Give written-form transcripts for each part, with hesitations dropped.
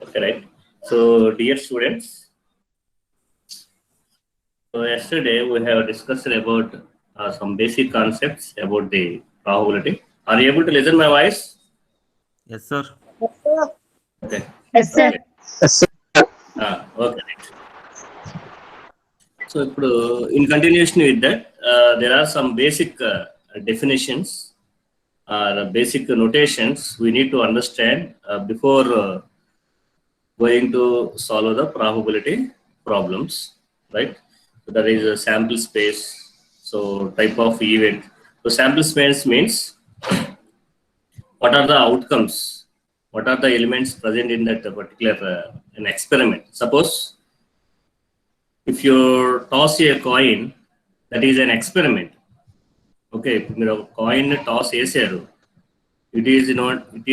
Okay, right. So, dear students, so yesterday we have discussed about some basic concepts about the probability. Are you able to listen my voice? Yes, sir. Okay. Yes, sir. Okay. Okay. Right. So, in continuation with that, there are some basic definitions, the basic notations we need to understand before going to solve the probability problems, right? So there is a sample space, so type of event. So sample space means what are the outcomes, what are the elements present in that particular an experiment. Suppose if you toss a coin, that is an experiment. Okay, మీరు coin toss చేశారు, it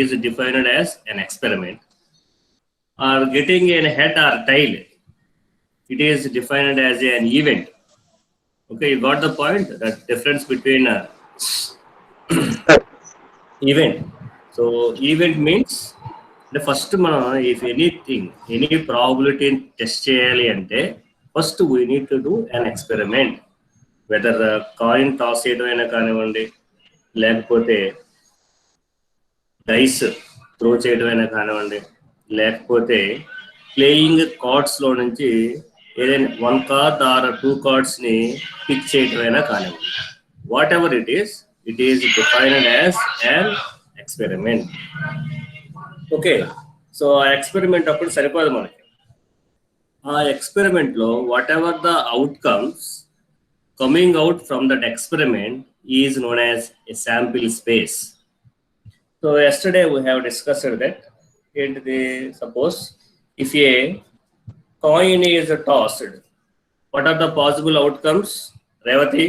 is defined as an experiment. Or getting a head or tail, it is defined as an event. Okay, you got the point, that difference between event. So event means the first if anything, any probability test cheyali ante, first we need to do an experiment. Whether coin toss cheyadam aina kanivandi, lekapothe dice throw చేయడం అయినా కానివ్వండి, లేకపోతే playing కార్డ్స్లో నుంచి ఏదైనా 1 card or 2 కార్డ్స్ని pick చేయడం అయినా కానివ్వండి, whatever it is defined as an experiment. Okay, so ఆ ఎక్స్పెరిమెంట్ అప్పుడు సరిపోదు మనకి. ఆ ఎక్స్పెరిమెంట్లో whatever the outcomes coming out from that experiment is known as a sample space. So yesterday we have discussed that suppose if a coin is tossed, what are the possible outcomes? Revati,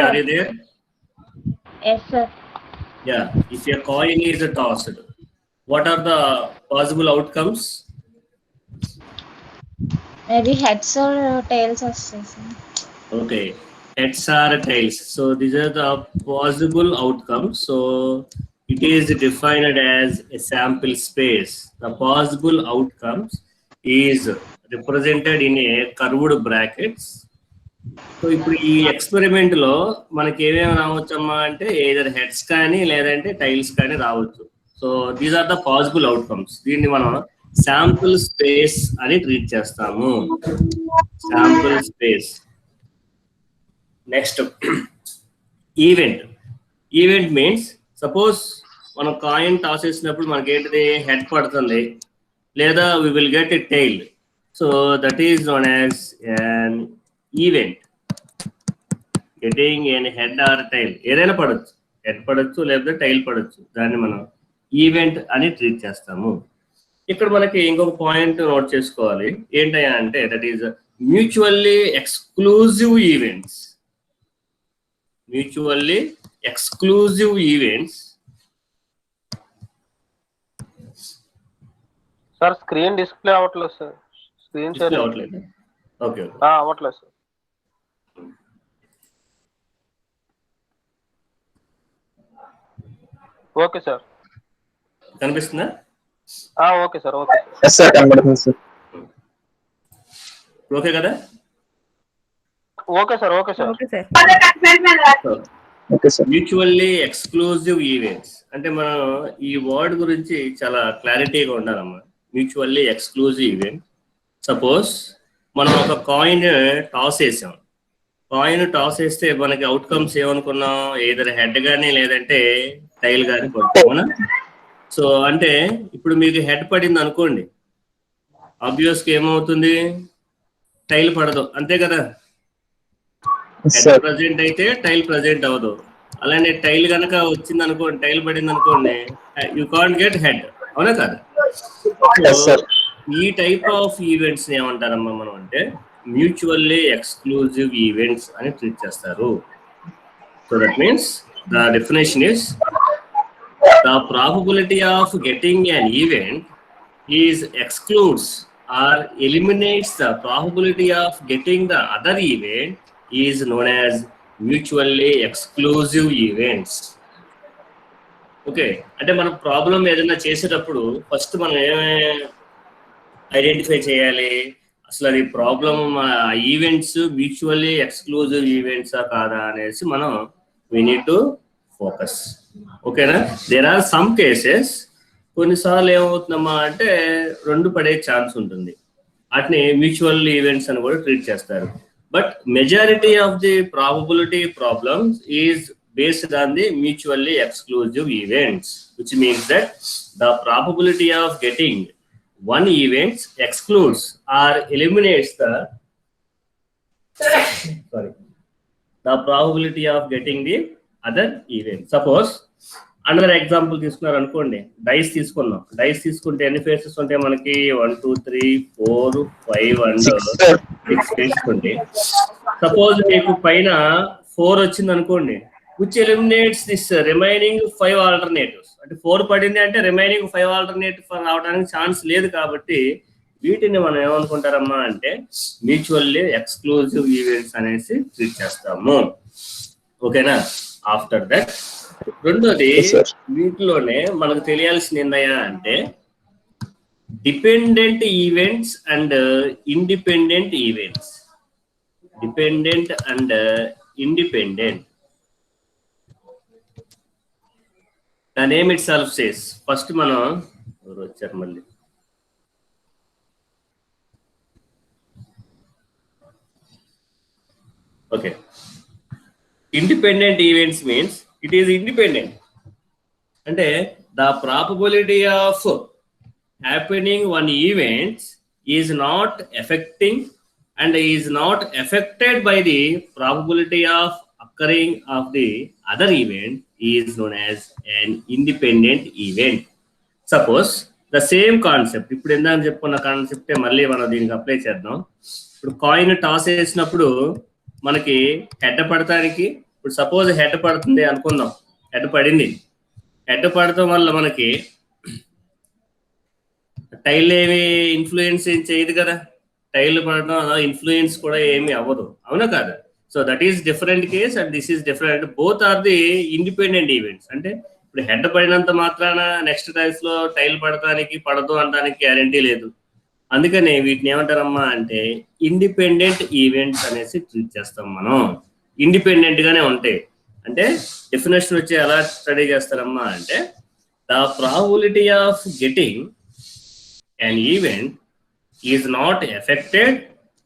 are you there? Yes, sir. Yeah, if a coin is tossed, what are the possible outcomes? Maybe heads or tails వస్తాయి, sir. Okay, heads or tails. So these are the possible outcomes. So it is defined as a sample space. The possible outcomes is represented in a curved brackets. So ఇప్పుడు ఈ experiment లో మనకి ఏమేమి రావచ్చమ్మా అంటే either heads కానీ లేదంటే tails కానీ రావచ్చు. So these are the possible outcomes. దీన్ని మనం శాంపుల్ స్పేస్ అని ట్రీట్ చేస్తాము. Sample space. Next event. Event means suppose మనం కాయిన్ టాస్ చేసినప్పుడు మనకి ఏంటిది హెడ్ పడుతుంది, లేదా we will get a tail. So that is known as an event. Getting an head or tail, ఏదైనా పడవచ్చు, హెడ్ పడవచ్చు లేకపోతే టైల్ పడవచ్చు, దాన్ని మనం ఈవెంట్ అని ట్రీట్ చేస్తాము. ఇక్కడ మనకి ఇంకొక పాయింట్ నోట్ చేసుకోవాలి, ఏంటయ్యా అంటే that is mutually exclusive events. Mutually exclusive events. Sir screen display అవ్వట్లేదు సార్. స్క్రీన్ షేర్ అవ్వట్లేదు. ఓకే, అవ్వట్లేదు సార్. ఓకే సార్, కనిపిస్తుందా? Okay sir. ఓకే సార్, కనబడుతుంది సార్. ఓకే కదా? Okay sir. Okay sir. Okay sir. Mutually exclusive events అంటే మనం ఈ word గురించి చాలా క్లారిటీగా ఉండాలమ్మా. Mutually exclusive event. సపోజ్ మనం ఒక కాయిన్ టాస్ వేసాం. కాయిన్ టాస్ వేస్తే మనకి అవుట్కమ్స్ ఏమనుకున్నాం, ఏదైనా హెడ్ కానీ లేదంటే టైల్ కానీ కొట్టుకోనా. సో అంటే ఇప్పుడు మీకు హెడ్ పడింది అనుకోండి, ఆబ్వియస్గా ఏమవుతుంది, టైల్ పడదు, అంతే కదా. హెడ్ ప్రజెంట్ అయితే టైల్ ప్రజెంట్ అవ్వదు. అలానే టైల్ కనుక వచ్చింది అనుకోండి, టైల్ పడింది అనుకోండి, యూ కాంట్ గెట్ హెడ్, అవునా కదా. ఈ టైప్ ఆఫ్ ఈవెంట్స్ ఏమంటారమ్మా మనం అంటే మ్యూచువల్లీ ఎక్స్క్లూజివ్ ఈవెంట్స్ అని ట్రీట్ చేస్తారు. So that means the definition is the probability of getting an event is excludes or eliminates the probability of getting the other event is known as mutually exclusive events. Okay, అంటే మనం problem ఏదైనా చేసేటప్పుడు first మనం ఏమే identify చేయాలి, అసలు అది problem events mutually exclusive ఈవెంట్సా కాదా అనేసి మనం వీ నీడ్ టు ఫోకస్. ఓకేనా, దేర్ ఆర్ సమ్ కేసెస్ కొన్నిసార్లు ఏమవుతుందమ్మా అంటే రెండు పడే ఛాన్స్ ఉంటుంది, వాటిని మ్యూచువల్ ఈవెంట్స్ అని కూడా ట్రీట్ చేస్తారు. But majority of the probability problems is based on the mutually exclusive events, which means that the probability of getting one event excludes or eliminates the probability of getting the other event. Suppose another example తీసుకున్నారు అనుకోండి, dice తీసుకున్నాం. Dice తీసుకుంటే ఎన్ని faces ఉంటాయి మనకి? 1 2 3 4 5 and 6 faces ఉంటాయి. Suppose మీకు పైన 4 వచ్చింది అనుకోండి, which eliminates this remaining 5 alternatives. అంటే 4 పడింది అంటే రిమైనింగ్ 5 ఆల్టర్నేటివ్ రావడానికి ఛాన్స్ లేదు. కాబట్టి వీటిని మనం ఏమనుకుంటారమ్మా అంటే మ్యూచువల్లీ ఎక్స్క్లూజివ్ ఈవెంట్స్ అనేసి ట్రీట్ చేస్తాము. ఓకేనా, ఆఫ్టర్ దట్ రెండోది వీటిలోనే మనకు తెలియాల్సింది ఏందయ్యా అంటే dependent events and independent events. Dependent and independent. The name itself says, first మనం వచ్చారు మళ్ళీ okay. Independent events means it is independent, అంటే the probability of happening one events is not affecting and is not affected by the probability of occurring of the other event is known as an independent event. Suppose the same concept, ఇప్పుడు ఇందాక చెప్పుకున్న కాన్సెప్టే మళ్ళీ మనం దీనికి apply చేద్దాం. ఇప్పుడు coin toss వేసినప్పుడు మనకి హెడ్ పడటానికి, ఇప్పుడు సపోజ్ హెడ్ పడుతుంది అనుకుందాం, హెడ్ పడింది. హెడ్ పడటం వల్ల మనకి టైల్ ఏమి ఇన్ఫ్లుయెన్స్ ఏం చేయదు కదా, టైల్ పడడం ఇన్ఫ్లుయెన్స్ కూడా ఏమి అవ్వదు, అవునా కాదు? So that is different case and this is different. Both are the independent events. అంటే ఇప్పుడు హెడ్ పడినంత మాత్రాన నెక్స్ట్ టైమ్స్ లో టైల్ పడటానికి పడదు అనడానికి గ్యారంటీ లేదు. అందుకనే వీటిని ఏమంటారమ్మా అంటే ఇండిపెండెంట్ ఈవెంట్స్ అనేసి ట్రీట్ చేస్తాం మనం. ఇండిపెండెంట్ గానే ఉంటాయి. అంటే డెఫినేషన్ వచ్చి ఎలా స్టడీ చేస్తారమ్మా అంటే the probability of getting an event is not affected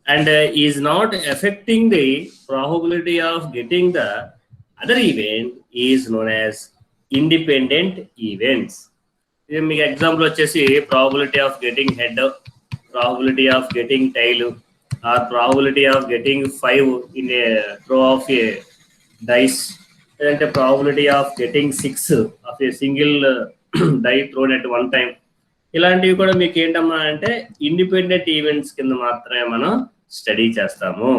and is not affecting the probability of getting the other event is known as independent events. మీకు ఎగ్జాంపుల్ వచ్చేసి probability of getting head, probability of getting tail, or probability of getting 5 in a throw of a dice, లేదంటే probability of getting 6 of a single die thrown at one time. ఇలాంటివి కూడా మీకు ఏంటమ్మా అంటే independent events కింద మాత్రమే మనం study చేస్తాము.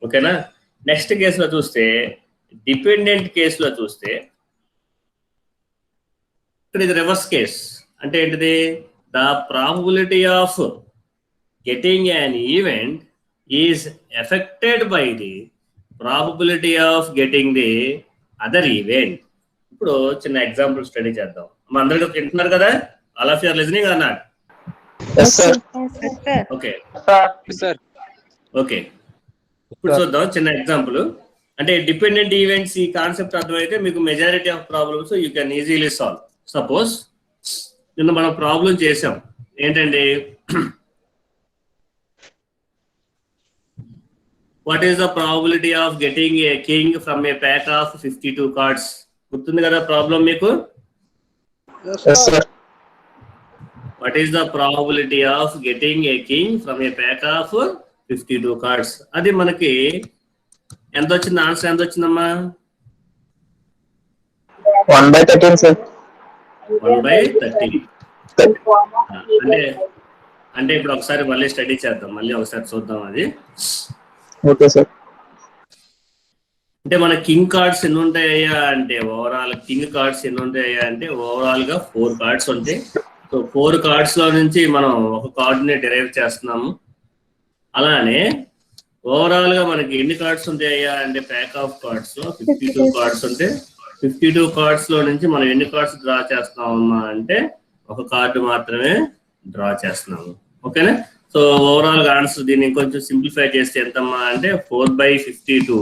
ఓకేనా. నెక్స్ట్ కేసులో చూస్తే డిపెండెంట్ కేసులో చూస్తే ఇక్కడ ఇది రివర్స్ కేస్. అంటే ఏంటిది? The probability of getting an event is affected by the probability of getting the other event. ఇప్పుడు చిన్న ఎగ్జాంపుల్ స్టడీ చేద్దాం. మా అందరికీ వింటున్నారు కదా? All of you are listening or not? Yes, sir. Okay. Yes, sir. Okay. ఇప్పుడు చూద్దాం చిన్న ఎగ్జాంపుల్. అంటే డిపెండెంట్ ఈవెంట్స్ ఈ కాన్సెప్ట్ అర్థమైతే మీకు majority of problems you can easily solve. Suppose నిన్న మనం ప్రాబ్లం చేసాం ఏంటండి, what is the probability of getting a king from A pack of 52 cards? గుర్తుంది కదా ప్రాబ్లం మీకు? Yes, sir. What is the probability of getting a king from a pack of 52 cards? అది మనకి ఎంత వచ్చింది? ఆన్సర్ ఎంత వచ్చిందమ్మా? 1/13, sir. 1/13. అంటే ఇప్పుడు ఒకసారి మళ్ళీ స్టడీ చేద్దాం, మళ్ళీ ఒకసారి చూద్దాం అది. Okay sir. అంటే మన కింగ్ కార్డ్స్ ఎన్ని ఉంటాయ్యా అంటే ఓవరాల్ కింగ్ కార్డ్స్ ఎన్ని ఉంటాయ్యా అంటే ఓవరాల్ గా 4 కార్డ్స్ ఉంటాయి. సో 4 కార్డ్స్ లో నుంచి మనం ఒక కార్డుని డిరైవ్ చేస్తున్నాము. అలానే ఓవరాల్ గా మనకి ఎన్ని కార్డ్స్ ఉంటాయ్యా అంటే ప్యాక్ ఆఫ్ కార్డ్స్ లో 52 కార్డ్స్ ఉంటాయి. 52 కార్డ్స్ లో నుంచి మనం ఎన్ని కార్డ్స్ డ్రా చేస్తామమ్మా అంటే ఒక కార్డు మాత్రమే డ్రా చేస్తున్నాము. ఓకేనా? సో ఓవరాల్ గా ఆన్సర్ దీన్ని కొంచెం సింప్లిఫై చేస్తే ఎంతమ్మా అంటే 4/52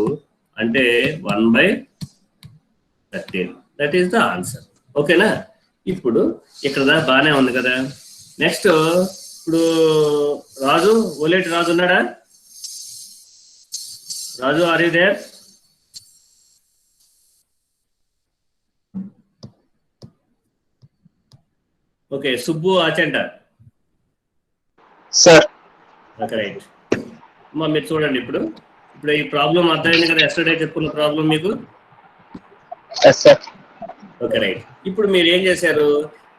అంటే 1/13. That is the answer. ఓకేనా? ఇప్పుడు ఇక్కడ బాగానే ఉంది కదా. నెక్స్ట్ ఇప్పుడు రాజు, ఓలేటి రాజు ఉన్నాడా? Raju, are you there? Okay, Subbu Achanta. Sir. Okay, right. అమ్మా మీరు చూడండి, ఇప్పుడు ఈ ప్రాబ్లం అర్థమైంది కదా, ఎస్టర్డే చెప్పుకున్న ప్రాబ్లం మీకు. Yes sir. Okay, right. ఇప్పుడు మీరు ఏం చేశారు,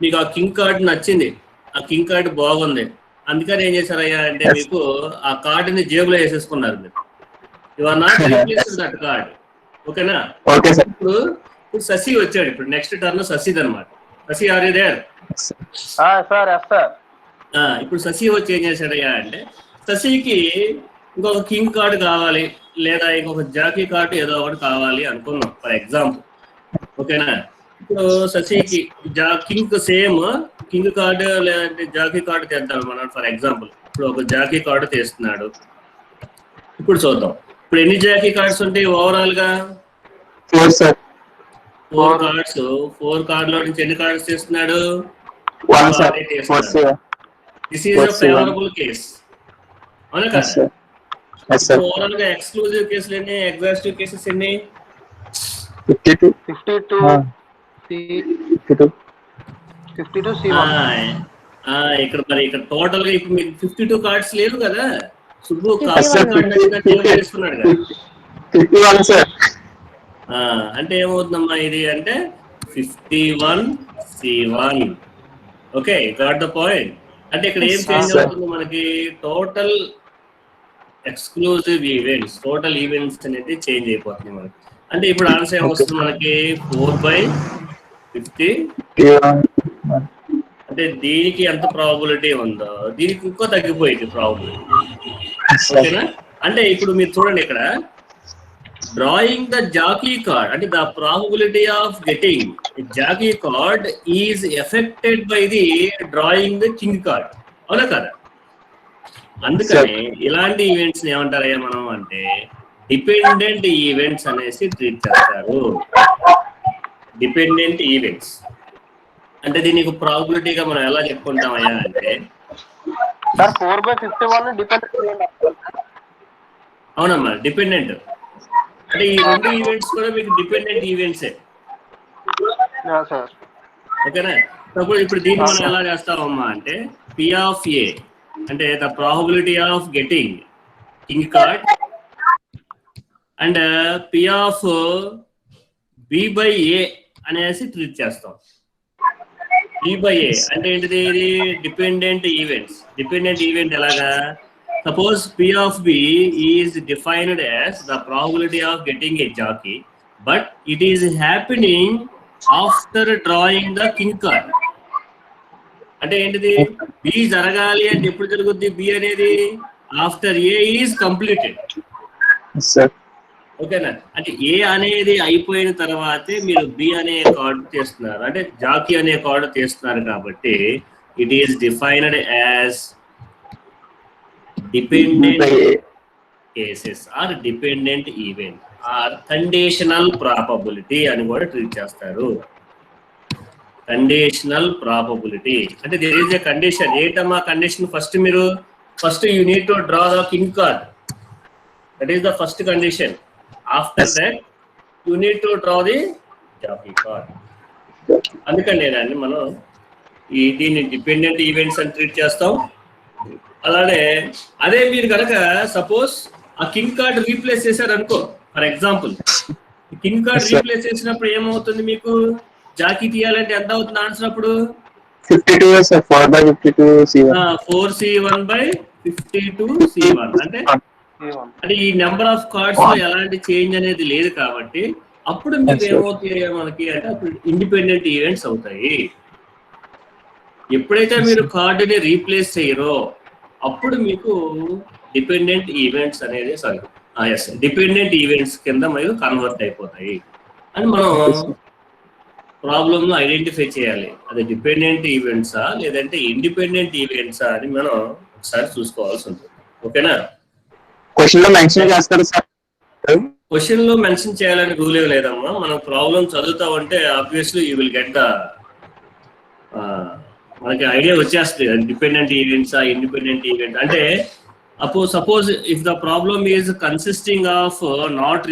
మీకు ఆ కింగ్ కార్డ్ నచ్చింది, ఆ కింగ్ కార్డ్ బాగుంది, అందుకని ఏం చేశారయ్యా అంటే మీకు ఆ కార్డుని జేబులో వేసేసుకున్నారు మీరు. You are not replace that card. ఓకేనా? Okay sir. ఇప్పుడు శశి వచ్చాడు, ఇప్పుడు నెక్స్ట్ టర్న్ శశిది అనమాట. Sashi, are you there? Sir yes sir. ఇప్పుడు శశి వచ్చి ఏం చేశాడయ్యా అంటే శశికి ఇంకొక కింగ్ కార్డు కావాలి లేదా ఇంకొక జాకీ కార్డు ఏదో ఒకటి కావాలి అనుకున్నాం ఫర్ ఎగ్జాంపుల్. ఓకేనా? ఇప్పుడు శశికి కింగ్ సేమ్ కింగ్ కార్డు లేదంటే జాకీ కార్డు తెద్దాం మనం ఫర్ ఎగ్జాంపుల్. ఇప్పుడు ఒక జాకీ కార్డు తీస్తున్నాడు. ఇప్పుడు చూద్దాం, ఇప్పుడు ఎన్ని జాకీ కార్డ్స్ ఉంటాయి ఓవరాల్ గా? 4 సార్. 4 కార్డ్స్. 4 కార్డులో నుంచి ఎన్ని కార్డ్స్ తీస్తున్నాడు? 1 sir. This is a favourable case. అవునా కదా? ఓవరాల్ గా ఎక్స్క్లూజివ్ కేసులు ఎన్ని, ఎగ్జాస్టివ్ కేసెస్ ఎన్ని? 52. 52 C1. ఇక్కడ మరి ఇక్కడ టోటల్ గా ఇప్పుడు మీకు 52 కార్డ్స్ లేవు కదా. సుబ్బు 51 సార్. అంటే ఏమవుతుందమ్మా ఇది అంటే 51 C1. Okay, got the point. అంటే ఇక్కడ ఏం చేంజ్ అవుతుంది మనకి, total exclusive events, total events అనేది చేంజ్ అయిపోతుంది మనకి. అంటే ఇప్పుడు ఆన్సర్ ఏమొస్తుంది మనకి 4/50. అంటే దీనికి ఎంత ప్రాబిలిటీ ఉందో దీనికి ఇంకో తగ్గిపోయింది ప్రాబిలిటీ. ఓకేనా? అంటే ఇప్పుడు మీరు చూడండి, ఇక్కడ drawing the jockey card and the probability of getting a jockey card is affected by the drawing the king card. అవునా కదా? అందుకని ఇలాంటి ఈవెంట్స్ ఏమంటారయ్యా మనం అంటే డిపెండెంట్ ఈవెంట్స్ అనేసి ట్రీట్ చేస్తారు. డిపెండెంట్ ఈవెంట్స్ అంటే దీనికి ప్రాబిలిటీగా మనం ఎలా చెప్పుకుంటామయ్యా అంటే సార్ 4/51 డిపెండెంట్. అవునమ్మా, డిపెండెంట్ అంటే ఈ 2 ఈవెంట్స్ కూడా మీకు డిపెండెంట్ ఈవెంట్సే. ఓకేనా? ఇప్పుడు దీన్ని మనం ఎలా చేస్తామమ్మా అంటే P of A అంటే the probability of getting king card and P of B/A అనేసి ట్రీట్ చేస్తాం. B/A అంటే ఏంటిది? ఇది డిపెండెంట్ ఈవెంట్స్. డిపెండెంట్ ఈవెంట్ ఎలాగా? Suppose P of B is defined as the probability of getting a jockey, but it is happening after drawing the king card. అంటే ఏంటిది? B జరగాలి అంటే ఎప్పుడు జరుగుద్ది? B అనేది ఆఫ్టర్ A is completed. ఓకేనా? అంటే A అనేది అయిపోయిన తర్వాతే మీరు B అనే కార్డు తీస్తున్నారు, అంటే జాకీ అనే కార్డు తీస్తున్నారు కాబట్టి it is defined as dependent cases or dependent event or conditional probability అని కూడా ట్రీట్ చేస్తారు. కండిషనల్ ప్రాబబిలిటీ అంటే దేర్ ఈజ్ ఎ కండిషన్. ఏంటమ్మా condition? First you need to draw the king card. That is the first condition. After that you need to draw the jack card. అందుకని నేనండి మనం దీన్ని dependent events అని treat చేస్తాం. అలానే అదే మీరు కనుక సపోజ్ ఆ కింగ్ కార్డ్ రీప్లేస్ చేశారు అనుకో, for example king card replace చేసినప్పుడు ఏమవుతుంది? మీకు జాకీ తీయాలంటే ఎంత అవుతుంది ఆన్సర్ అప్పుడు? 4/52C1 అంటే ఈ నెంబర్ ఆఫ్ కార్డ్స్ లో ఎలాంటి చేంజ్ అనేది లేదు కాబట్టి అప్పుడు మీకు ఏమవుతాయి మనకి అంటే అప్పుడు ఇండిపెండెంట్ ఈవెంట్స్ అవుతాయి. ఎప్పుడైతే మీరు కార్డుని రీప్లేస్ చేయరో అప్పుడు మీకు డిపెండెంట్ ఈవెంట్స్ అనేది డిపెండెంట్ ఈవెంట్స్ కింద మీరు కన్వర్ట్ అయిపోతాయి అని మనం ప్రాబ్లమ్ ను ఐడెంటిఫై చేయాలి. అది డిపెండెంట్ ఈవెంట్సా లేదంటే ఇండిపెండెంట్ ఈవెంట్సా అని మనం ఒకసారి చూసుకోవాల్సి ఉంటుంది. ఓకేనా? క్వశ్చన్ లో మెన్షన్ చేస్తారు సార్. క్వశ్చన్ లో మెన్షన్ చేయాలని రూల్ ఏం లేదమ్మా. మనం ప్రాబ్లం చదువుతామంటే obviously you will get the మనకి ఐడియా వచ్చేస్తుంది డిపెండెంట్ ఈవెంట్సా ఇండిపెండెంట్ ఈవెంట్ అంటే. Suppose if the problem is consisting of not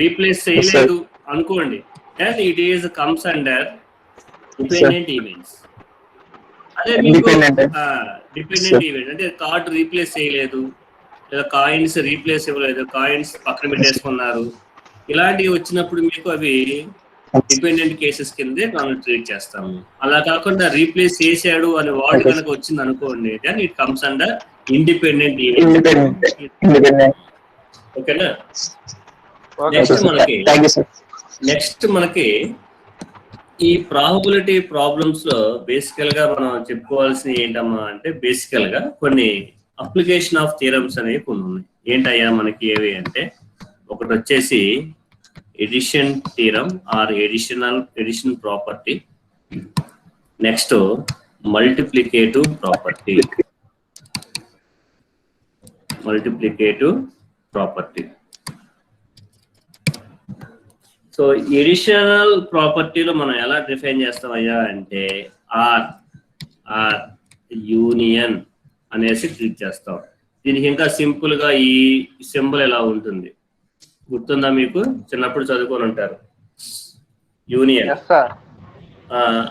replace చేయలేదు అనుకోండి, and it is comes under dependent events. అదే మీకు డిపెండెంట్ ఈవెంట్ అంటే కార్డ్ రీప్లేస్ చేయలేదు లేదా కాయిన్స్ రీప్లేస్ ఇవ్వలేదు, కాయిన్స్ పక్కన పెట్టేసుకున్నారు, ఇలాంటివి వచ్చినప్పుడు మీకు అవి డిపెండెంట్ కేసెస్ కిందే మనం ట్రీట్ చేస్తాము. అలా కాకుండా రీప్లేస్ చేశాడు అనే వర్డ్ కనుక వచ్చింది అనుకోండి, then it comes under independent event. ఓకేనా? నెక్స్ట్ మనకి ఈ ప్రాబబిలిటీ ప్రాబ్లమ్స్ లో బేసికల్ గా మనం చెప్పుకోవాల్సింది ఏంటమ్మా అంటే, బేసికల్ గా కొన్ని అప్లికేషన్ ఆఫ్ థియరమ్స్ అనేవి కొన్ని ఉన్నాయి. ఏంటయ్యా మనకి ఏవి అంటే, ఒకటి వచ్చేసి addition theorem or addition property. Next multiplicative property. So additional ప్రాపర్టీలో మనం ఎలా డిఫైన్ చేస్తామయ్యా అంటే ఆర్ యూనియన్ అనేసి ట్రీట్ చేస్తాం. దీనికి ఇంకా సింపుల్ గా ఈ సింబల్ ఎలా ఉంటుంది గుర్తుందా మీకు? చిన్నప్పుడు చదువుకొని ఉంటారు యూనియన్.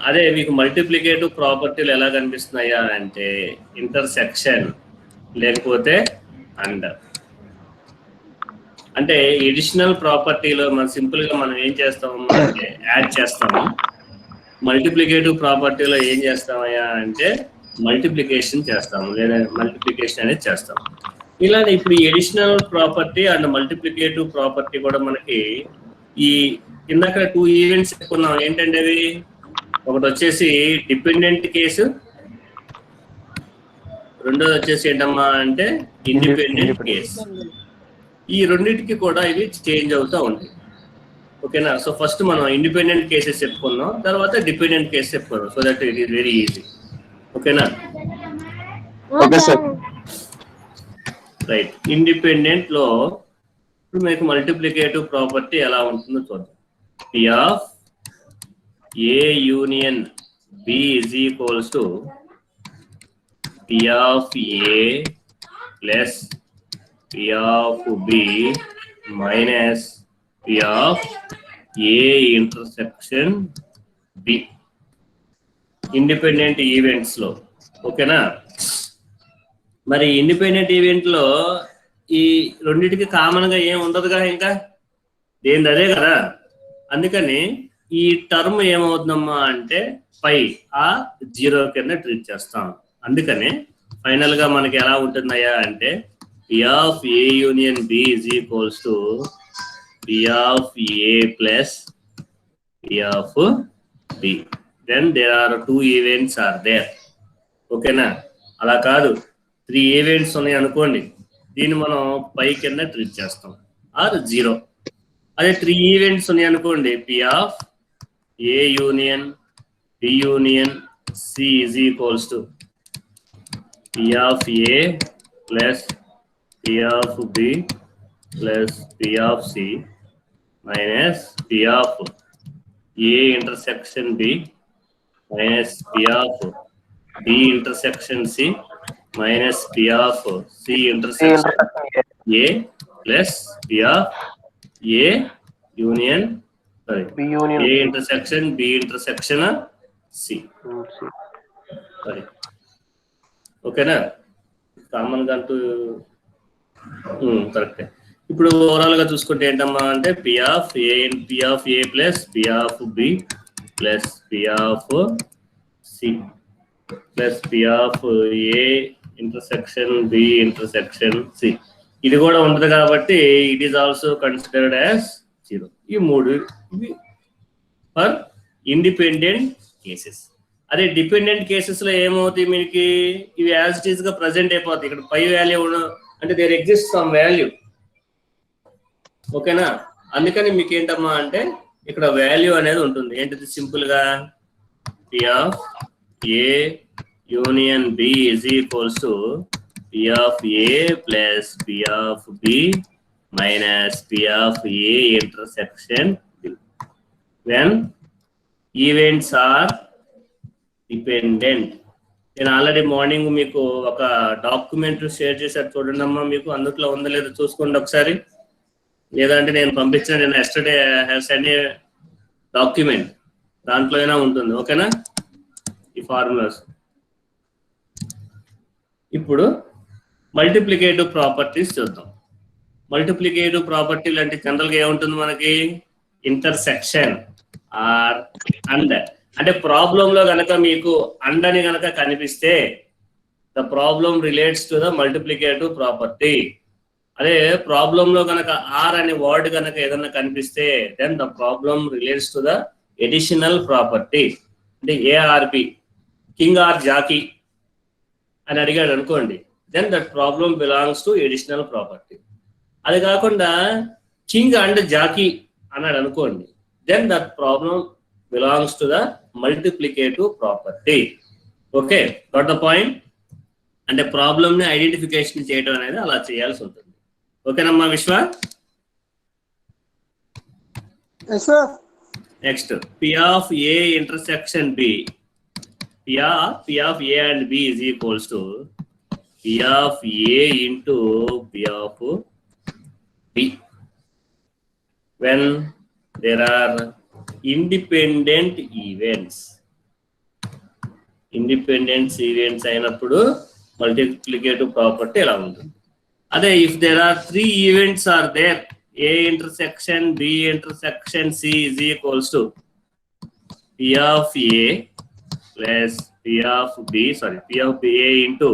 అదే మీకు మల్టిప్లికేటివ్ ప్రాపర్టీలు ఎలా కనిపిస్తున్నాయా అంటే ఇంటర్సెక్షన్ లేకపోతే అండర్. అంటే ఎడిషనల్ ప్రాపర్టీలో మనం సింపుల్ గా మనం ఏం చేస్తాము అంటే యాడ్ చేస్తాము. మల్టిప్లికేటివ్ ప్రాపర్టీలో ఏం చేస్తామయ్యా అంటే మల్టిప్లికేషన్ చేస్తాము లేదా మల్టిప్లికేషన్ అనేది చేస్తాము. ఇలానే ఇప్పుడు additional property and multiplicative property కూడా మనకి ఈ ఇందాక 2 ఈవెంట్స్ చెప్పుకున్నాం. ఏంటంటే అవి ఒకటి వచ్చేసి డిపెండెంట్ కేసు, రెండోది వచ్చేసి ఏంటమ్మా అంటే ఇండిపెండెంట్ కేసు. ఈ రెండింటికి కూడా ఇవి చేంజ్ అవుతూ ఉంటాయి. ఓకేనా? సో ఫస్ట్ మనం ఇండిపెండెంట్ కేసెస్ చెప్పుకున్నాం, తర్వాత డిపెండెంట్ కేసు చెప్పుకున్నాం. So that it is very easy. ఓకేనా? రైట్. ఇండిపెండెంట్ లో ఇప్పుడు మీకు మల్టిప్లికేటివ్ ప్రాపర్టీ ఎలా ఉంటుందో చూద్దాం. P of A union B is equals to P of A plus P of B minus P of A intersection B. Independent events లో. ఓకేనా? మరి ఇండిపెండెంట్ ఈవెంట్ లో ఈ రెండింటికి కామన్ గా ఏం ఉండదుగా, ఇంకా దేని అదే కదా. అందుకని ఈ టర్మ్ ఏమవుతుందమ్మా అంటే పై ఆ 0 కింద ట్రీట్ చేస్తాం. అందుకని ఫైనల్ గా మనకి ఎలా ఉంటుందయ్యా అంటే P of A union B is equals to P of A plus P of B. Then there are 2 events are there. ఓకేనా? అలా కాదు 3 ఈవెంట్స్ ఉన్నాయి అనుకోండి, దీన్ని మనం పై కింద ట్రీట్ చేస్తాం ఆర్ 0. అదే 3 ఈవెంట్స్ ఉన్నాయి అనుకోండి, P of A union B union C is equals to P of A plus P of B plus P of C minus P of A intersection B minus P of B intersection C minus P of C intersection A plus P of A union A intersection B intersection C. సరే, ఓకేనా? Common గా అంటూ కరెక్టే. ఇప్పుడు overall గా చూసుకుంటే ఏంటమ్మా అంటే P of A plus P of B plus P of C plus P of A intersection B intersection C. ఇది కూడా ఉంటుంది కాబట్టి it is also considered as 0. ఈ 3 ఇవి ఫర్ ఇండిపెండెంట్ కేసెస్. అదే డిపెండెంట్ కేసెస్ లో ఏమవుతాయి మీకు, ఇవి యాజ్ ఇట్ ఈస్ గా ప్రజెంట్ అయిపోతాయి. ఇక్కడ పై వాల్యూ అంటే దేర్ ఎగ్జిస్ట్ సమ్ వాల్యూ. ఓకేనా? అందుకని మీకు ఏంటమ్మా అంటే ఇక్కడ వాల్యూ అనేది ఉంటుంది. ఏంటిది? సింపుల్ గా P of A union B is equals to P of A plus P of B minus P of A intersection B. When events are dependent. నేను ఆల్రెడీ మార్నింగ్ మీకు ఒక డాక్యుమెంట్ షేర్ చేశారు చూడండి అమ్మా, మీకు అందులో ఉందో లేదో చూసుకోండి ఒకసారి. లేదంటే నేను పంపించిన నేను yesterday have send a document, దాంట్లో అయినా ఉంటుంది. ఓకేనా ఈ ఫార్ములాస్. ఇప్పుడు మల్టిప్లికేటివ్ ప్రాపర్టీస్ చూద్దాం. మల్టిప్లికేటివ్ ప్రాపర్టీలు అంటే జనరల్గా ఏముంటుంది మనకి? Intersection or and. అంటే ప్రాబ్లంలో కనుక మీకు అండ్ అని కనుక కనిపిస్తే the problem relates to the multiplicative property. అదే ప్రాబ్లంలో కనుక ఆర్ అనే వర్డ్ కనుక ఏదన్నా కనిపిస్తే then the problem relates to the additional property. అంటే ఏఆర్బి, కింగ్ ఆర్ జాకీ అని అడిగాడు అనుకోండి, then that problem belongs to additional property. అది కాకుండా కింగ్ అండ్ జాకీ అన్నాడు అనుకోండి, then that problem belongs to the multiplicative property. Okay, got the point? అంటే problem ని ఐడెంటిఫికేషన్ చేయడం అనేది అలా చేయాల్సి ఉంటుంది. ఓకేనమ్మా Vishwa? Next P of A intersection B. P of A and B is equals to P of A into P of B. When there are independent events. Independent events అయినప్పుడు multiplicative property ఎలా ఉంటుంది? అదే if there are 3 events are there, A intersection B intersection C is equals to P of A plus P of B, sorry, P of A into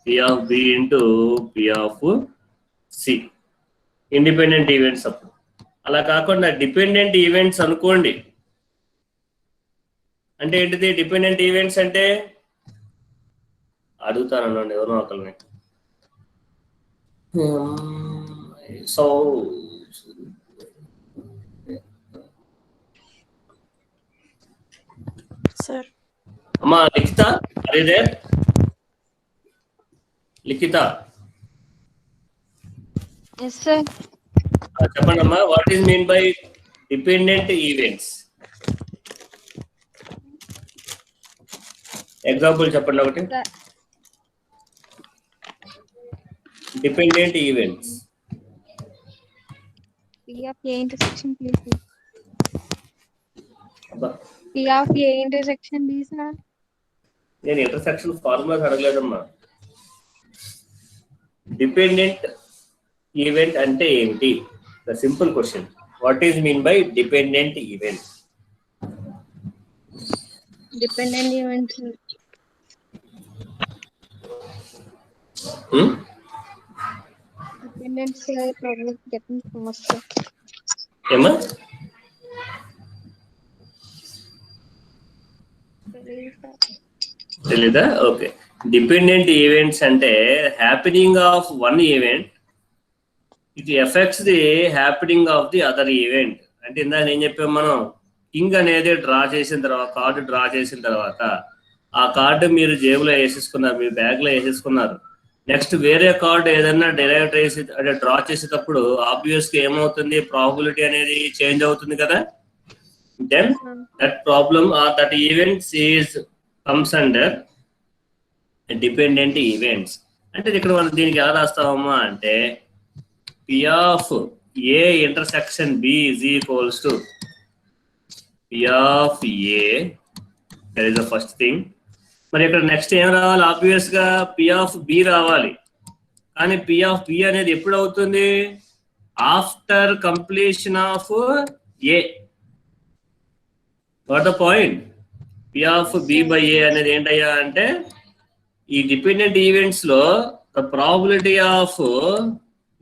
P of B into P of C. Independent events అప్పుడు. అలా కాకుండా dependent events అనుకోండి. అంటే ఏంటిది dependent events అంటే? అడుగుతానండి ఎవరో ఒకరిని. So Sir. అమ్మా లిఖిత, అరే దేర్ లిఖిత. Yes, sir. చెప్పండి అమ్మా, what is mean by dependent events? Example చెప్పండి ఒకటి. Dependent events. P of A intersection B. P of A intersection B, sir. నేను ఇంటర్సెక్షన్ ఫార్ములాస్ అడగలేదమ్మా. డిపెండెంట్ ఈవెంట్ అంటే ఏంటి? The simple question, what is mean by dependent event? Dependent events. Dependent problem getting faster. ఏమా తెలీదా? Okay, dependent events అంటే happening of one event it effects the happening of the other event. అంటే ఇందాక ఏం చెప్పాము మనం? కింగ్ అనేది draw చేసిన తర్వాత, కార్డు డ్రా చేసిన తర్వాత ఆ కార్డు మీరు జేబులో వేసేసుకున్నారు, మీ బ్యాగ్ లో వేసేసుకున్నారు. నెక్స్ట్ వేరే కార్డు ఏదైనా డెరైవ్ చేసి అంటే డ్రా చేసేటప్పుడు ఆబ్వియస్ గా ఏమవుతుంది? ప్రాబిలిటీ అనేది చేంజ్ అవుతుంది కదా. Then that problem or that events is comes under dependent events. అంటే ఇక్కడ మనం దీనికి ఎలా రాస్తామమ్మా అంటే P of A intersection B is equals to P of A. That is the first thing. మరి ఇక్కడ నెక్స్ట్ ఏం రావాలి? ఆబ్వియస్ గా P of B రావాలి. కానీ P of B అనేది ఎప్పుడు అవుతుంది? After completion of A. What the point? P of B by A అనేది ఏంటయ్యా అంటే ఈ డిపెండెంట్ ఈవెంట్స్ లో the probability of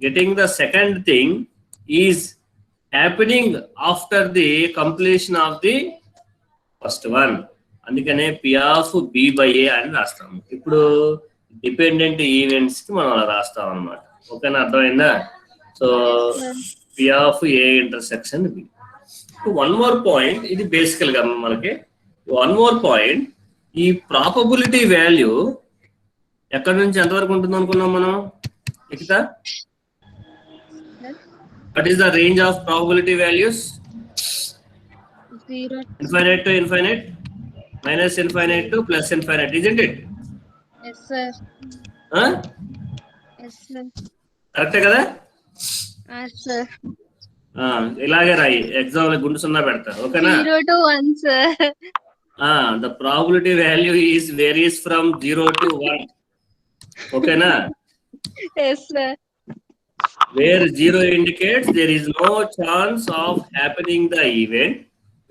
getting the second thing is happening after the completion of the first one. అందుకనే P of B by A అని రాస్తాము. ఇప్పుడు dependent events కి మనం అలా రాస్తాం అనమాట. ఓకేనా, అర్థమైందా? So P P of A intersection B. So one more point, ఇది బేసికల్ గా మనకి one more point, ఈ ప్రాబబిలిటీ వాల్యూ ఎక్కడి నుంచి ఎంతవరకు ఉంటుంది అనుకున్నాం మనం ఇక్కడ? What is the range of probability values? 0. Infinite to infinite, minus infinite to plus infinite, isn't it? Yes, sir. Huh? Yes, sir. కరెక్టే కదా? Yes, sir. ఇలాగే రాయి, ఎగ్జామ్ లో గుండు సున్నా పెడతారు, ఓకేనా? 0 to 1, sir. The probability value is varies from 0 to 1, ఓకేనా? Yes, sir. Where 0 indicates there is no chance of happening the event,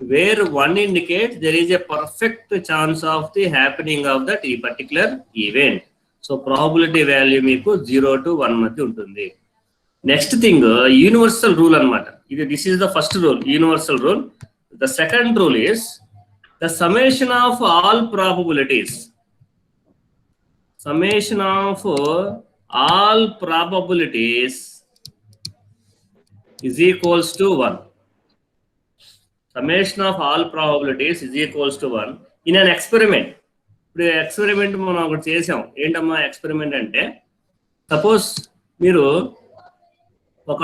where 1 indicates there is a perfect chance of the happening of that particular event. So probability value మీకు 0 to 1 మధ్య ఉంటుంది. Next thing universal rule అన్నమాట. ఇది this is the first rule, universal rule. The second rule is the summation of all probabilities. Summation of all probabilities is equals to 1. Summation of all probabilities is equals to 1 in an experiment. ఇప్పుడు experiment మనం ఒకటి చేసాం. ఏంటమ్మా experiment అంటే, suppose మీరు ఒక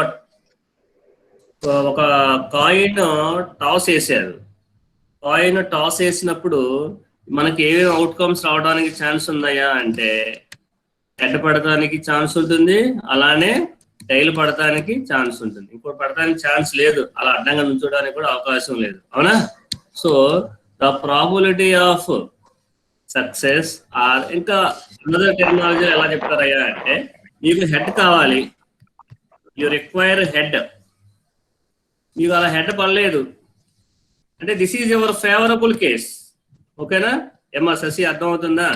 coin toss వేసారు. Coin toss వేసినప్పుడు మనకి ఏమేమి అవుట్కమ్స్ రావడానికి ఛాన్స్ ఉన్నాయా అంటే, హెడ్ పడటానికి ఛాన్స్ ఉంటుంది, అలానే టైల్ పడటానికి ఛాన్స్ ఉంటుంది, ఇంకోటి పడటానికి ఛాన్స్ లేదు, అలా అడ్డంగా నుంచోడానికి కూడా అవకాశం లేదు, అవునా? So the probability of success or, ఇంకా అనదర్ టెక్నాలజీ ఎలా చెప్తారయ్యా అంటే, మీకు హెడ్ కావాలి, యు రిక్వైర్ హెడ్, మీకు అలా హెడ్ పడలేదు అంటే this is your favourable case, ఓకేనా? ఏమా శశి అర్థమవుతుందా?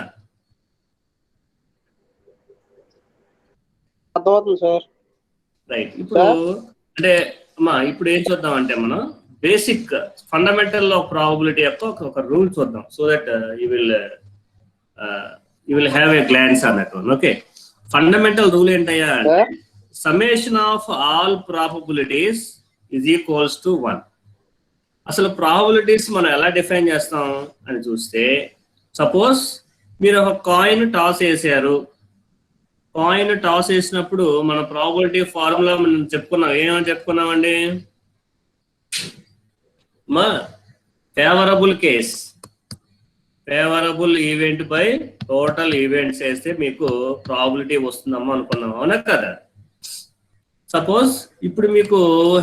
అర్థమవుతుంది సార్. రైట్. ఇప్పుడు అంటే అమ్మా ఇప్పుడు ఏం చూద్దాం అంటే, మనం బేసిక్ ఫండమెంటల్ ఆఫ్ ప్రాబబిలిటీ యొక్క ఒక రూల్ చూద్దాం, so that you will have a glance on that one. Okay, fundamental rule ఏంటయ్యా అంటే, summation of all probabilities is equals to 1. అసలు ప్రాబబిలిటీస్ మనం ఎలా డిఫైన్ చేస్తాం అని చూస్తే, సపోజ్ మీరు ఒక కాయిన్ టాస్ వేసారు. కాయిన్ టాస్ వేసినప్పుడు మన ప్రాబబిలిటీ ఫార్ములా మనం చెప్పుకున్నాం. ఏమని చెప్పుకున్నామండి? మా favourable case, favourable event by total events వేస్తే మీకు ప్రాబబిలిటీ వస్తుందమ్మా అనుకున్నాం, అవునా కదా? సపోజ్ ఇప్పుడు మీకు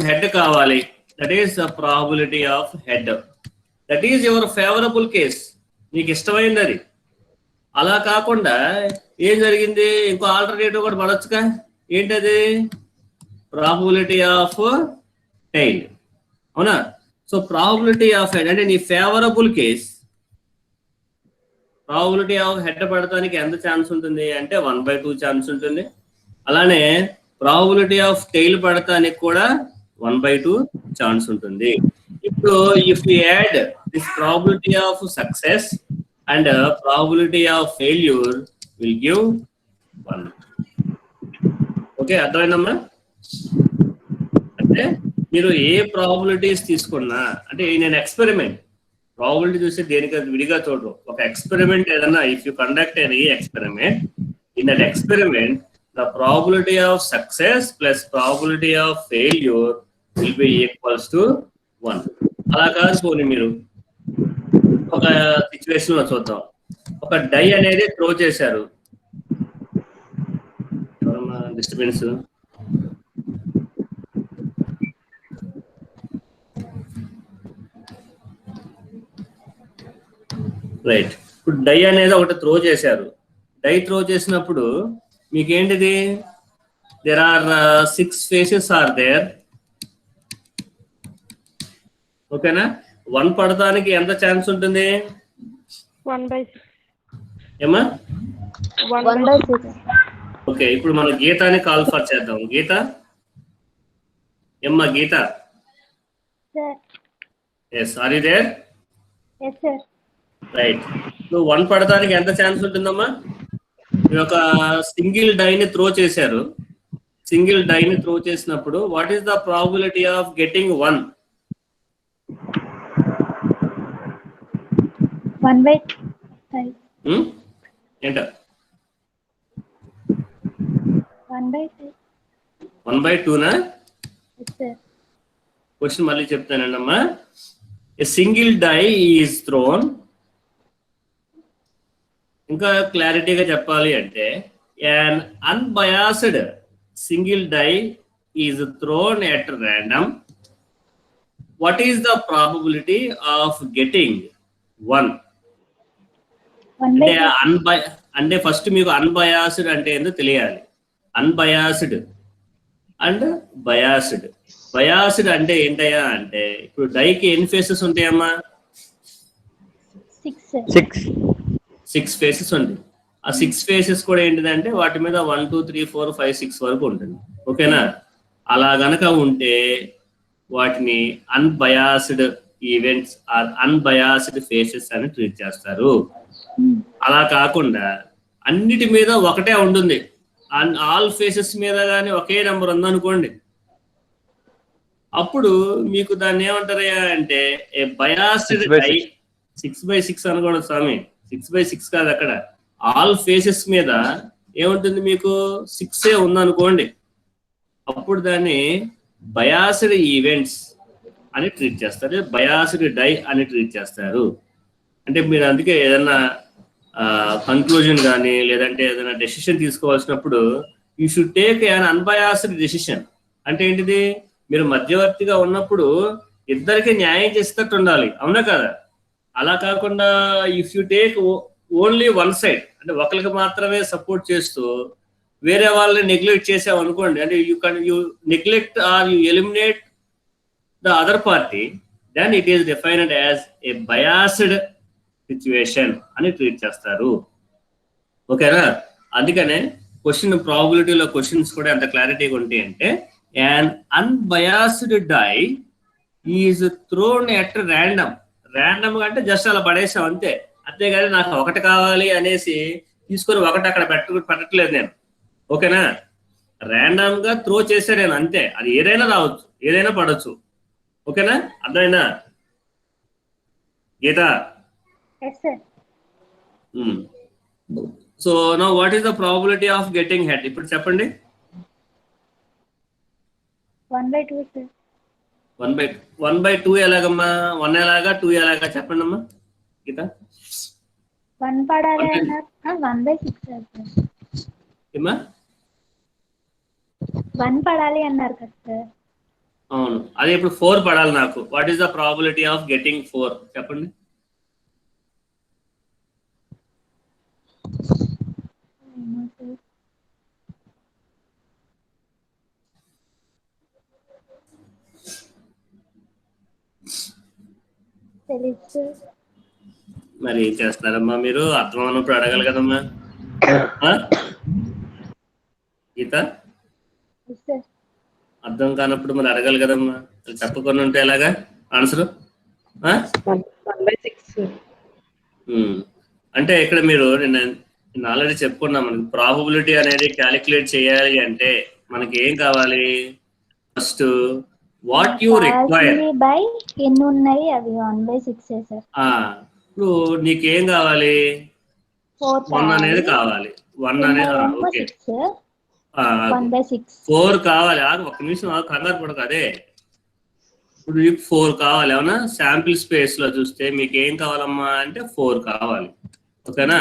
హెడ్ కావాలి, that is the probability of head, that is your favorable case, మీకు ఇష్టమైంది అది. అలా కాకుండా ఏం జరిగింది, ఇంకో ఆల్టర్నేటివ్ కూడా పడొచ్చుగా, ఏంటది? ప్రాబబిలిటీ ఆఫ్ టైల్, అవునా? సో ప్రాబబిలిటీ ఆఫ్ హెడ్ అంటే నీ favourable case, probability of head పడటానికి ఎంత ఛాన్స్ ఉంటుంది అంటే 1/2 ఛాన్స్ ఉంటుంది. అలానే ప్రాబబిలిటీ ఆఫ్ టైల్ పడటానికి కూడా 1/2 ఛాన్స్ ఉంటుంది. ఇప్పుడు if you add this probability of success and probability of failure will give 1. Okay, అర్థమైందమ్మా? అంటే మీరు ఏ ప్రాబబిలిటీస్ తీసుకున్నా, అంటే నేను ఎక్స్పెరిమెంట్ ప్రాబబిలిటీ చూస్తే దేనికి విడిగా చూడరు. ఒక ఎక్స్పెరిమెంట్ ఏదన్నా, if you conduct any experiment, in that experiment the probability of success plus probability of failure will be equals to 1. అలా కాదు, పోనీ మీరు ఒక సిచ్యువేషన్ లో చూద్దాం. ఒక డై అనేది త్రో చేశారు. ఎవరన్నా డిస్టర్బెన్స్? రైట్. ఇప్పుడు డై అనేది ఒకటి త్రో చేశారు. డై త్రో చేసినప్పుడు మీకేంటిది, there are 6 faces are there, ఓకేనా? 1 పడటానికి ఎంత ఛాన్స్ ఉంటుంది? 1/6. ఏమా? 1/6. ఓకే, ఇప్పుడు మనం గీతాని కాల్ ఫర్ చేద్దాం. గీత, ఏమ్మా గీత? yes, are you there? Yes, sir. Right. నువ్వు 1 పడటానికి ఎంత ఛాన్స్ ఉంటుందమ్మా? మీరు ఒక సింగిల్ డైని త్రో చేశారు. సింగిల్ డైని త్రో చేసినప్పుడు what is the probability of getting 1? 1/5. ఏంట 1/5. 1/2నా? Yes, sir. క్వశ్చన్ మళ్ళీ చెప్తానండి అమ్మా. A single die is thrown, ఇంకా క్లారిటీగా చెప్పాలి అంటే an unbiased single die is thrown at random. What is the probability of getting 1? అంటే ఫస్ట్ మీకు అన్బయాస్డ్ అంటే ఏందో తెలియాలి. Unbiased and biased. బయాస్డ్ అంటే ఏంటయ్యా అంటే ఇప్పుడు డైకి ఎన్ని ఫేసెస్ ఉంటాయమ్మా? 6 ఫేసెస్ ఉంటాయి. ఆ 6 ఫేసెస్ కూడా ఏంటిదంటే వాటి మీద 1 2 3 4 5 6 వరకు ఉంటుంది. ఓకేనా? అలా గనక ఉంటే వాటిని unbiased events or unbiased faces అని ట్రీట్ చేస్తారు. అలా కాకుండా అన్నిటి మీద ఒకటే ఉంటుంది, ఆల్ ఫేసెస్ మీద కానీ ఒకే నెంబర్ ఉందనుకోండి, అప్పుడు మీకు దాన్ని ఏమంటారయ్యా అంటే ఏ బయాస్డ్ డై. 6/6 అనుకోండి స్వామి, 6/6 కాదు, అక్కడ ఆల్ ఫేసెస్ మీద ఏముంటుంది మీకు 6 ఉందనుకోండి, అప్పుడు దాన్ని బయాస్డ్ ఈవెంట్స్ అని ట్రీట్ చేస్తారు, బయాస్డ్ డై అని ట్రీట్ చేస్తారు. అంటే మీరు అందుకే ఏదన్నా కంక్లూజన్ కానీ లేదంటే ఏదైనా డెసిషన్ తీసుకోవాల్సినప్పుడు you should take un unbiased decision. అంటే ఏంటిది? మీరు మధ్యవర్తిగా ఉన్నప్పుడు ఇద్దరికి న్యాయం చేసేటట్టు ఉండాలి, అవునా కదా? అలా కాకుండా if you take only one side, అంటే ఒకరికి మాత్రమే సపోర్ట్ చేస్తూ వేరే వాళ్ళని నెగ్లెక్ట్ చేసావు అనుకోండి, అంటే you neglect or you eliminate the other party, then it is defined as a biased situation అని ట్రీట్ చేస్తారు. ఓకేనా? అందుకనే క్వశ్చన్ ప్రాబిలిటీలో క్వశ్చన్స్ కూడా ఎంత క్లారిటీగా ఉంటాయి అంటే an unbiased die is thrown at random. Random గా అంటే జస్ట్ అలా పడేసాం అంతే, అంతేగాని నాకు ఒకటి కావాలి అనేసి తీసుకొని ఒకటి అక్కడ పెట్టట్లేదు నేను. ఓకేనా? ర్యాండమ్ గా త్రో చేసే నేను అంతే, అది ఏదైనా రావచ్చు, ఏదైనా పడవచ్చు. ఓకేనా? అర్థమైనా Geetha? So now what is the probability of getting head? ఇప్పుడు చెప్పండి. 1/2, sir. 1/2 ఎలాగమ్మా? 1 ఎలాగా, 2 ఎలాగా? చెప్పండి అమ్మా గీత. 1 పడాలి అన్నారు. 1/6 ఏమ్మా? 1 పడాలి అన్నారు కదా సార్. అవును, అదే ఇప్పుడు 4 పడాలి నాకు. What is the probability of getting 4? చెప్పండి. మరి ఏం చేస్తున్నారమ్మా మీరు? అర్థం అన్నప్పుడు అడగాలి కదమ్మా గీత. అర్థం కానప్పుడు మరి అడగాలి కదమ్మా, చెప్పకుండా ఉంటే ఎలాగా ఆన్సర్? అంటే ఇక్కడ మీరు నేను ఆల్రెడీ చెప్పుకున్నా, మనకి ప్రాబబిలిటీ అనేది క్యాలిక్యులేట్ చేయాలి అంటే మనకి ఏం కావాలి? First what you require. ఎన్ని ఉన్నాయి అవి? 1/6 సార్. ఇప్పుడు నీకేం కావాలి? 1 అనేది కావాలి. 1 అనేది ఓకే, 4 కావాలి. ఒక నిమిషం కంగారు పడక. అదే ఇప్పుడు మీకు 4 కావాలి, అవునా? శాంపిల్ స్పేస్ లో చూస్తే మీకు ఏం కావాలమ్మా అంటే 4 కావాలి. ఓకేనా?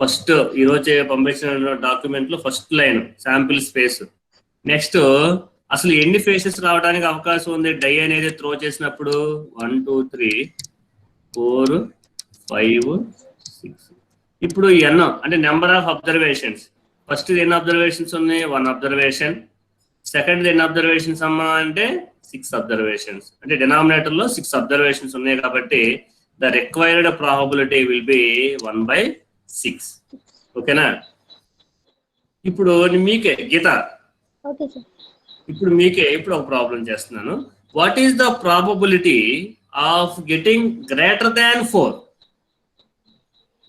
ఫస్ట్ ఈరోజు పంపించిన డాక్యుమెంట్ లో first line sample space. Next అసలు ఎన్ని ఫేసెస్ రావడానికి అవకాశం ఉంది డై అనేది త్రో చేసినప్పుడు? 1 2 3 4 5 6. ఇప్పుడు ఎన్ అంటే నెంబర్ ఆఫ్ అబ్జర్వేషన్స్. ఫస్ట్ ఎన్ని అబ్జర్వేషన్స్ ఉన్నాయి? 1 అబ్జర్వేషన్. సెకండ్ ఎన్ని అబ్జర్వేషన్స్ అమ్మా అంటే 6 అబ్జర్వేషన్స్. అంటే డినామినేటర్ లో 6 అబ్జర్వేషన్స్ ఉన్నాయి కాబట్టి the required probability will be 1/6. ఓకేనా? ఇప్పుడు మీకే గీత, ఇప్పుడు మీకే ఇప్పుడు ఒక ప్రాబ్లం చేస్తున్నాను. What is the probability of getting greater than 4?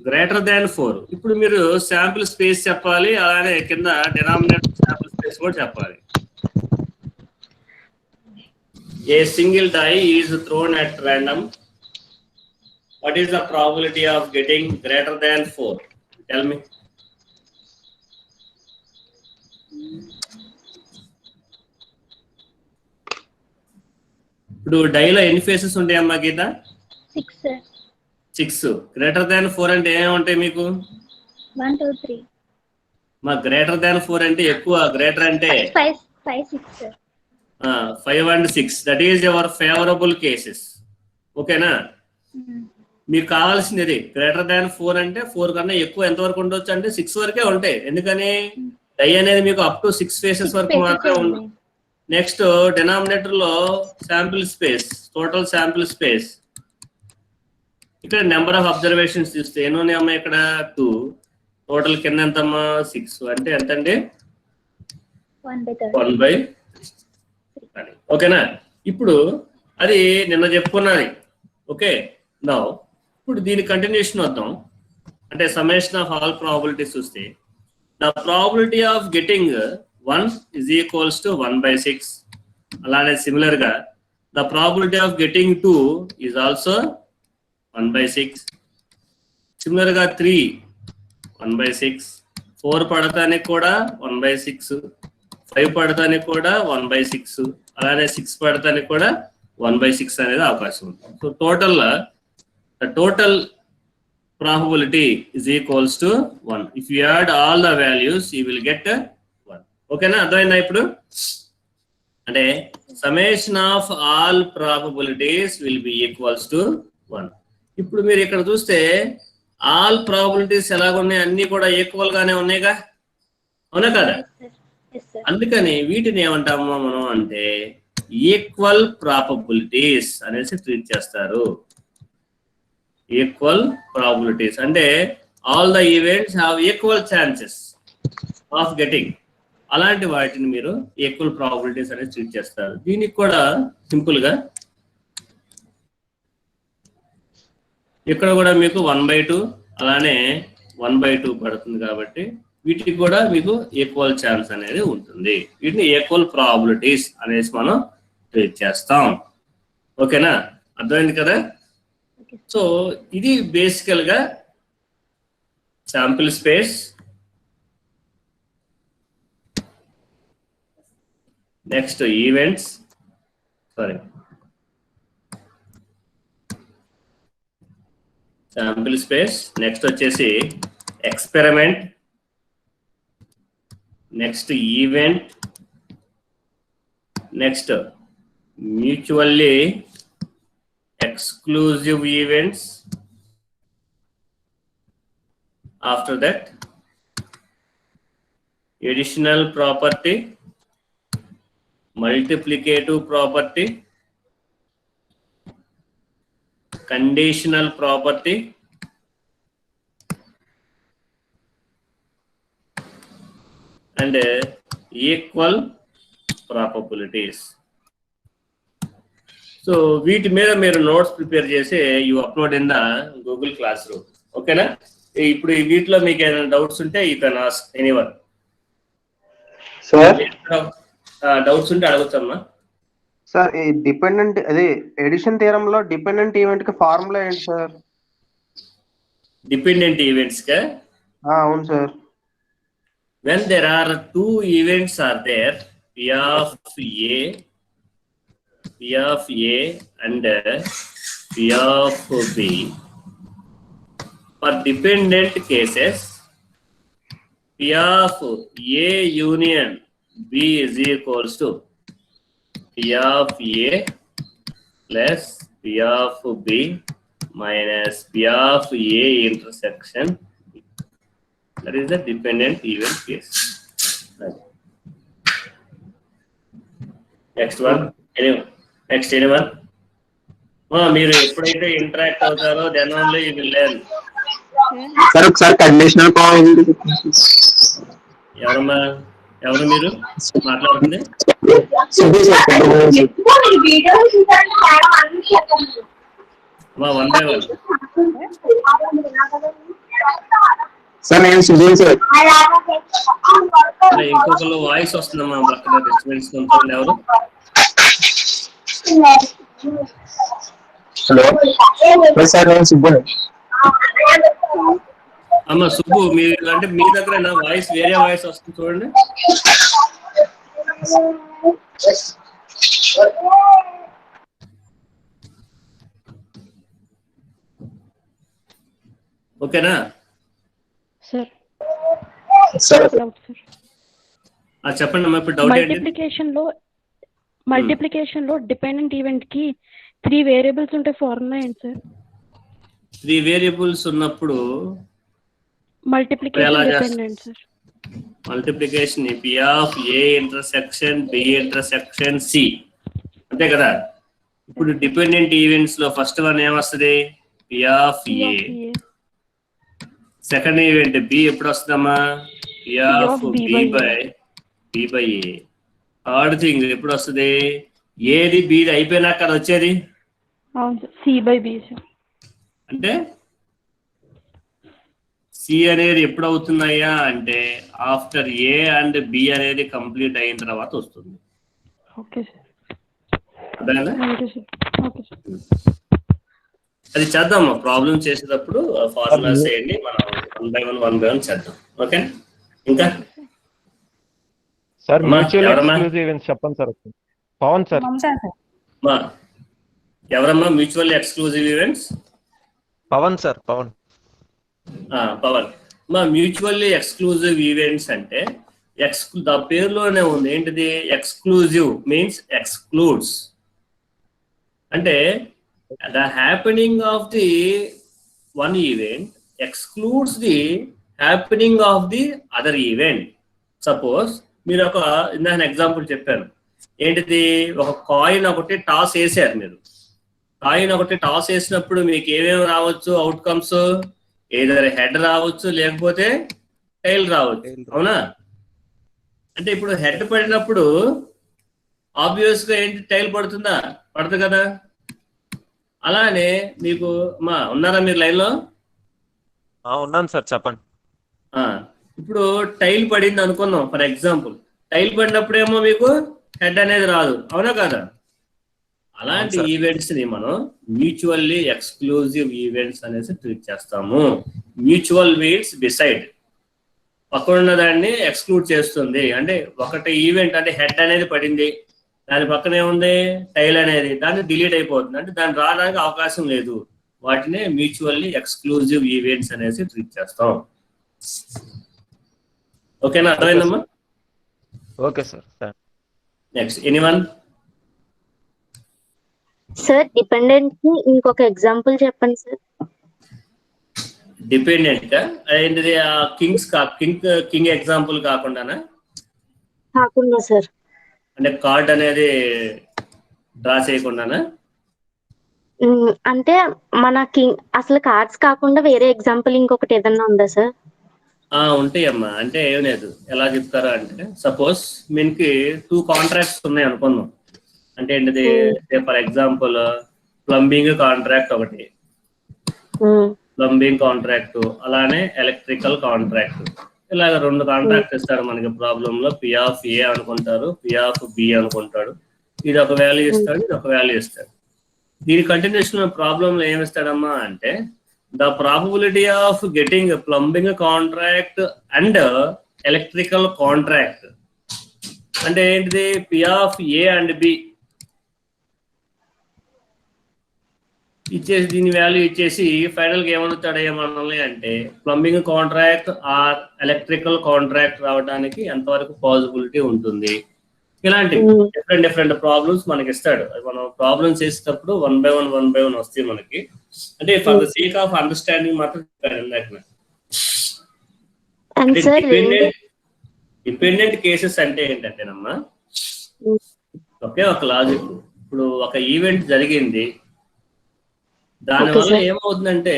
Greater than 4. ఇప్పుడు మీరు శాంపిల్ స్పేస్ చెప్పాలి, అలానే కింద డినామినేటర్ శాంపిల్ స్పేస్ ప్రాబబిలిటీస్ కూడా చెప్పాలి. A single die is thrown at random. What is the probability of getting greater than 4? Tell me. ఇప్పుడు డైలో ఎన్ని ఫేసెస్ ఉంటాయమ్మా గీత? 6 సార్. 6. గ్రేటర్ దాన్ 4 అంటే ఏమేమి ఉంటాయి మీకు? 1 2 3. మా గ్రేటర్ దాన్ 4 అంటే ఎక్కువ, గ్రేటర్ అంటే 5 6 sir. 5 and 6. That is your favourable cases. ఓకేనా? మీకు కావాల్సింది గ్రేటర్ దాన్ 4 అంటే 4 కన్నా ఎక్కువ ఎంతవరకు ఉండొచ్చు అంటే 6 వరకే ఉంటాయి. ఎందుకని డై అనేది మీకు అప్ టు 6 ఫేసెస్ వరకు మాత్రమే ఉంటుంది. నెక్స్ట్ డినామినేటర్ లో sample space, total sample space. ఇక్కడ నెంబర్ ఆఫ్ అబ్జర్వేషన్స్ చూస్తే ఎన్ని ఉన్నాయమ్మా? ఇక్కడ 2. టోటల్ కింద ఎంతమ్మా? 6. అంటే ఎంత అండి? 1/3. ఓకేనా? ఇప్పుడు అది నిన్న చెప్పుకున్నది. ఓకే, నౌ ఇప్పుడు దీని కంటిన్యూషన్ వద్దాం. అంటే సమ్మేషన్ ఆఫ్ ఆల్ ప్రాబబిలిటీస్ చూస్తే the probability of getting 1 is equals to 1/6. అలానే సిమిలర్ గా the probability of getting 2 is also 1/6. Similar గా 3 1/6. 4 పడతానికి కూడా 1/6. 5 పడతానికి కూడా 1/6. అలానే 6 పడతానికి కూడా 1/6 అనేది అవకాశం ఉంది. So total the total probability is equals to 1. If you add all the values, you will get 1. ఓకేనా? అర్థమైందా? ఇప్పుడు అంటే summation of all probabilities will be equals to 1. ఇప్పుడు మీరు ఇక్కడ చూస్తే ఆల్ ప్రాబబిలిటీస్ ఎలాగున్నాయి? అన్ని కూడా ఈక్వల్ గానే ఉన్నాయిగా, అవునా కదా? అందుకని వీటిని ఏమంటామో మనం అంటే ఈక్వల్ ప్రాబబిలిటీస్ అనేసి ట్రీట్ చేస్తారు. ఈక్వల్ ప్రాబబిలిటీస్ అంటే all the events have equal chances of getting. అలాంటి వాటిని మీరు ఈక్వల్ ప్రాబబిలిటీస్ అనేది ట్రీట్ చేస్తారు. దీనికి కూడా సింపుల్ గా ఇక్కడ కూడా మీకు 1/2 అలానే 1/2 పడుతుంది. కాబట్టి వీటికి కూడా మీకు ఈక్వల్ ఛాన్స్ అనేది ఉంటుంది. వీటిని ఈక్వల్ ప్రాబబిలిటీస్ అనేసి మనం ట్రీట్ చేస్తాం. ఓకేనా? అర్థమైంది కదా? సో ఇది బేసికల్ గా sample space, next events, sample space, next వచ్చేసి experiment, next event, next mutually exclusive events. After that, additional property, multiplicative property, conditional property, and equal probabilities. So వీటి మీద మీరు నోట్స్ ప్రిపేర్ చేసి you upload in the Google classroom. ఓకేనా? ఇప్పుడు వీటిలో మీకు ఏమైనా డౌట్స్ ఉంటే you can ask anyone. Sir doubts ఉంటే అడగొచ్చమ్మా. సార్ ఈ డిపెండెంట్ అదే ఎడిషన్ థియరం లో డిపెండెంట్ ఈవెంట్ కి ఫార్ములా ఏంటి సార్? డిపెండెంట్ ఈవెంట్స్ కా? అవును sir. when there are 2 events are there, P of A and P of B. For dependent cases, P of A union B is equals to P of A plus P of B minus P of A intersection. That is the dependent event case. Next one. Anyone? మీరు ఎప్పుడైతే interact అవుతారో then only you will learn. Sir ఒకసారి conditional probability ఎవరు మీరు మాట్లాడుతుంది? One by one. Sir నేను Sudheer sir. ఇంకొకరు voice వస్తుందమ్మా పక్కన డిస్టర్బెన్స్ ఉంటుంది. ఎవరు? హలో సార్ నేను సుబ్బు. అమ్మ సుబ్బు, మీరు అంటే మీ దగ్గర వాయిస్ వేరే వాయిస్ వస్తుంది చూడండి. ఓకేనా సార్? చెప్పండి అమ్మా. ఇప్పుడు డౌట్ ఏంటి? మల్టిప్లికేషన్ లో డిపెండెంట్ ఈవెంట్ కి 3 వేరియబుల్స్ ఉంటే ఫార్ములా ఏంటి సార్? 3 వేరియబుల్స్ ఉన్నప్పుడు multiplication dependent sir. Multiplication P of A intersection B intersection C అంతే కదా. ఇప్పుడు డిపెండెంట్ ఈవెంట్స్ లో ఫస్ట్ వన్ ఏమొస్తుంది? P of A. Second event B ఎప్పుడు వస్తుందమ్మా? P of B by A. Third thing ఎప్పుడు వస్తుంది? ఏది బీది అయిపోయినాక అది వచ్చేది C బై B సార్. అంటే సి అనేది ఎప్పుడు అవుతున్నాయా అంటే ఆఫ్టర్ ఏ అండ్ బి అనేది కంప్లీట్ అయిన తర్వాత వస్తుంది. Okay sir. అర్థమైందా? Okay sir. అది చేద్దాం. ప్రాబ్లం చేసేటప్పుడు ఫార్ములాస్ చేయండి, మనం వన్ బై వన్ చేద్దాం. ఓకే. ఇంకా సార్ మ్యూచువల్ ఎక్స్క్లూజివ్ ఈవెంట్స్ చెప్పండి సార్. పవన్ సార్. ఎవరమ్మా mutual exclusive events? Pavan sir. Pavan. మా మ్యూచువల్లీ ఎక్స్క్లూజివ్ ఈవెంట్స్ అంటే దా పేరులోనే ఉంది. ఏంటిది? Exclusive means excludes. అంటే the happening of the one event excludes the happening of the other event. Suppose మీరు ఇందాక ఎగ్జాంపుల్ చెప్పాను. ఏంటిది? ఒక కాయిన్ ఒకటి టాస్ వేసారు. మీరు కాయిన్ ఒకటి టాస్ వేసినప్పుడు మీకు ఏమేమి రావచ్చు అవుట్కమ్స్? ఏదైనా హెడ్ రావచ్చు, లేకపోతే టైల్ రావచ్చు. అవునా? అంటే ఇప్పుడు హెడ్ పడినప్పుడు ఆబ్వియస్ గా ఏంటి? టైల్ పడుతుందా? పడదు కదా. అలానే మీకు ఉన్నారా మీరు లైన్ లో? ఉన్నాను సార్. చెప్పండి. ఇప్పుడు టైల్ పడింది అనుకుందాం ఫర్ ఎగ్జాంపుల్. టైల్ పడినప్పుడు ఏమో మీకు హెడ్ అనేది రాదు. అవునా కదా? అలాంటి ఈవెంట్స్ ని మనం మ్యూచువల్లీ ఎక్స్క్లూజివ్ ఈవెంట్స్ అనేసి ట్రీట్ చేస్తాము. మ్యూచువల్ మీన్స్ డిసైడ్, పక్కనున్న దాన్ని ఎక్స్క్లూడ్ చేస్తుంది. అంటే ఒకటి ఈవెంట్ అంటే హెడ్ అనేది పడింది, దాని పక్కనే ఉంది టైల్ అనేది, దాన్ని డిలీట్ అయిపోతుంది. అంటే దాన్ని రావడానికి అవకాశం లేదు. వాటినే మ్యూచువల్లీ ఎక్స్క్లూజివ్ ఈవెంట్స్ అనేసి ట్రీట్ చేస్తాం. ఓకేనా? అర్థమైందమ్మా? Okay sir. Next anyone? Sir dependent కి ఇంకొక ఎగ్జాంపుల్ చెప్పండి సార్. డిపెండెంట్ ఏంటిది? కింగ్ ఎగ్జాంపుల్ కాకుండానా? కాకుండా సార్. అంటే కార్డ్ అనేది డ్రా చేయకుండానా? అంటే మన కింగ్ అసలు కార్డ్స్ కాకుండా వేరే ఎగ్జాంపుల్ ఇంకొకటి ఏదన్నా ఉందా సార్? ఉంటాయమ్మా. అంటే ఏం లేదు. ఎలా చెప్తారా అంటే సపోజ్ మీకు 2 కాంట్రాక్ట్స్ ఉన్నాయి అనుకుందాం. అంటే ఏంటిది? ఫర్ ఎగ్జాంపుల్ ప్లంబింగ్ కాంట్రాక్ట్ ఒకటి, ప్లంబింగ్ కాంట్రాక్ట్, అలానే ఎలక్ట్రికల్ కాంట్రాక్ట్. ఇలాగ 2 కాంట్రాక్ట్ ఇస్తాడు మనకి ప్రాబ్లం లో. P ఆఫ్ A అనుకుంటారు, P ఆఫ్ B అనుకుంటాడు. ఇది ఒక వాల్యూ ఇస్తాడు, ఇది ఒక వాల్యూ ఇస్తాడు. దీని కంటిన్యూషన్ ప్రాబ్లం లో ఏమి ఇస్తాడమ్మా అంటే the probability of getting plumbing contract and electrical contract అంటే ఏంటిది? P of A and B ఇచ్చేసి దీని వాల్యూ ఇచ్చేసి ఫైనల్ గా ఏమవుతాడు మనల్ని అంటే plumbing contract are electrical contract రావడానికి ఎంతవరకు పాసిబిలిటీ ఉంటుంది. ఇలాంటి డిఫరెంట్ ప్రాబ్లమ్స్ మనకి ఇస్తాడు. మనం ప్రాబ్లమ్స్ చేసేటప్పుడు వన్ బై వన్ వస్తాయి మనకి. అంటే for the sake of understanding మాత్రం డిపెండెంట్ కేసెస్ అంటే ఏంటంటేనమ్మా ఒకే ఒక లాజిక్. ఇప్పుడు ఒక ఈవెంట్ జరిగింది, దానివల్ల ఏమవుతుందంటే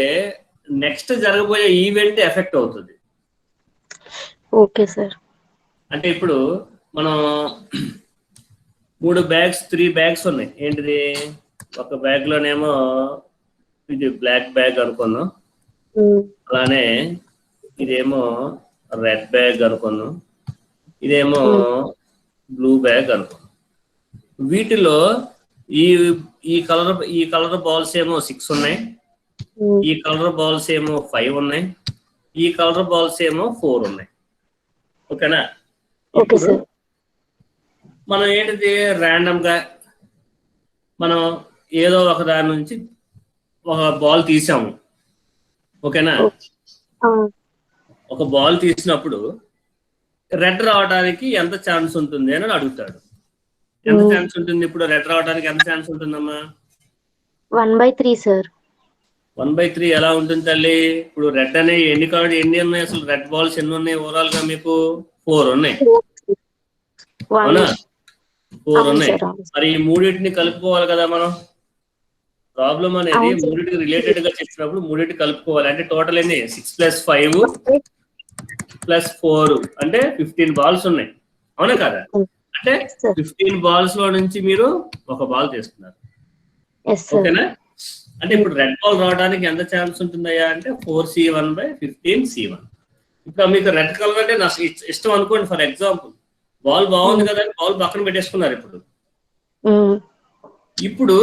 నెక్స్ట్ జరగబోయే ఈవెంట్ ఎఫెక్ట్ అవుతుంది. Okay sir. అంటే ఇప్పుడు మనం 3 బ్యాగ్స్ ఉన్నాయి. ఏంటిది? ఒక బ్యాగ్ లోనేమో ఇది బ్లాక్ బ్యాగ్ అనుకున్నాం, అలానే ఇదేమో రెడ్ బ్యాగ్ అనుకున్నాం, ఇదేమో బ్లూ బ్యాగ్ అనుకున్నాం. వీటిలో ఈ కలర్ బాల్స్ ఏమో 6 ఉన్నాయి, ఈ కలర్ బాల్స్ ఏమో 5 ఉన్నాయి, ఈ కలర్ బాల్స్ ఏమో 4 ఉన్నాయి. ఓకేనా? ఇప్పుడు మనం ఏంటిది ర్యాండమ్ గా మనం ఏదో ఒక దాని నుంచి ఒక బాల్ తీసాము. ఓకేనా? ఒక బాల్ తీసినప్పుడు రెడ్ రావడానికి ఎంత ఛాన్స్ ఉంటుంది అని అడుగుతాడు. ఎంత ఛాన్స్ ఉంటుంది ఇప్పుడు రెడ్ రావడానికి? ఎంత ఛాన్స్ ఉంటుందమ్మా? 1/3 సార్. 1/3 ఎలా ఉంటుంది తల్లి? ఇప్పుడు రెడ్ అనే ఎన్ని ఉన్నాయి అసలు? రెడ్ బాల్స్ ఎన్ని ఉన్నాయి ఓవరాల్ గా? మీకు 4 ఉన్నాయి. అవునా? 4 ఉన్నాయి. మరి ఈ మూడింటిని కలుపుకోవాలి కదా మనం. ప్రాబ్లం అనేది మూడింటికి రిలేటెడ్ గా చెప్పినప్పుడు మూడింటికి కలుపుకోవాలి. అంటే టోటల్ ఎన్ని? 6 + 5 + 4 అంటే 15 బాల్స్ ఉన్నాయి. అవునా కదా? అంటే 15 బాల్స్ లో నుంచి మీరు ఒక బాల్ తీస్తున్నారు. ఓకేనా? అంటే ఇప్పుడు రెడ్ బాల్ రావడానికి ఎంత ఛాన్స్ ఉంటుందయ్యా అంటే 4C1/15C1. ఇప్పుడు మీకు రెడ్ కలర్ అంటే నాకు ఇష్టం అనుకోండి. ఫర్ ఎగ్జాంపుల్ బాల్ బాగుంది కదా, బాల్ పక్కన పెట్టేసుకున్నారు. ఇప్పుడు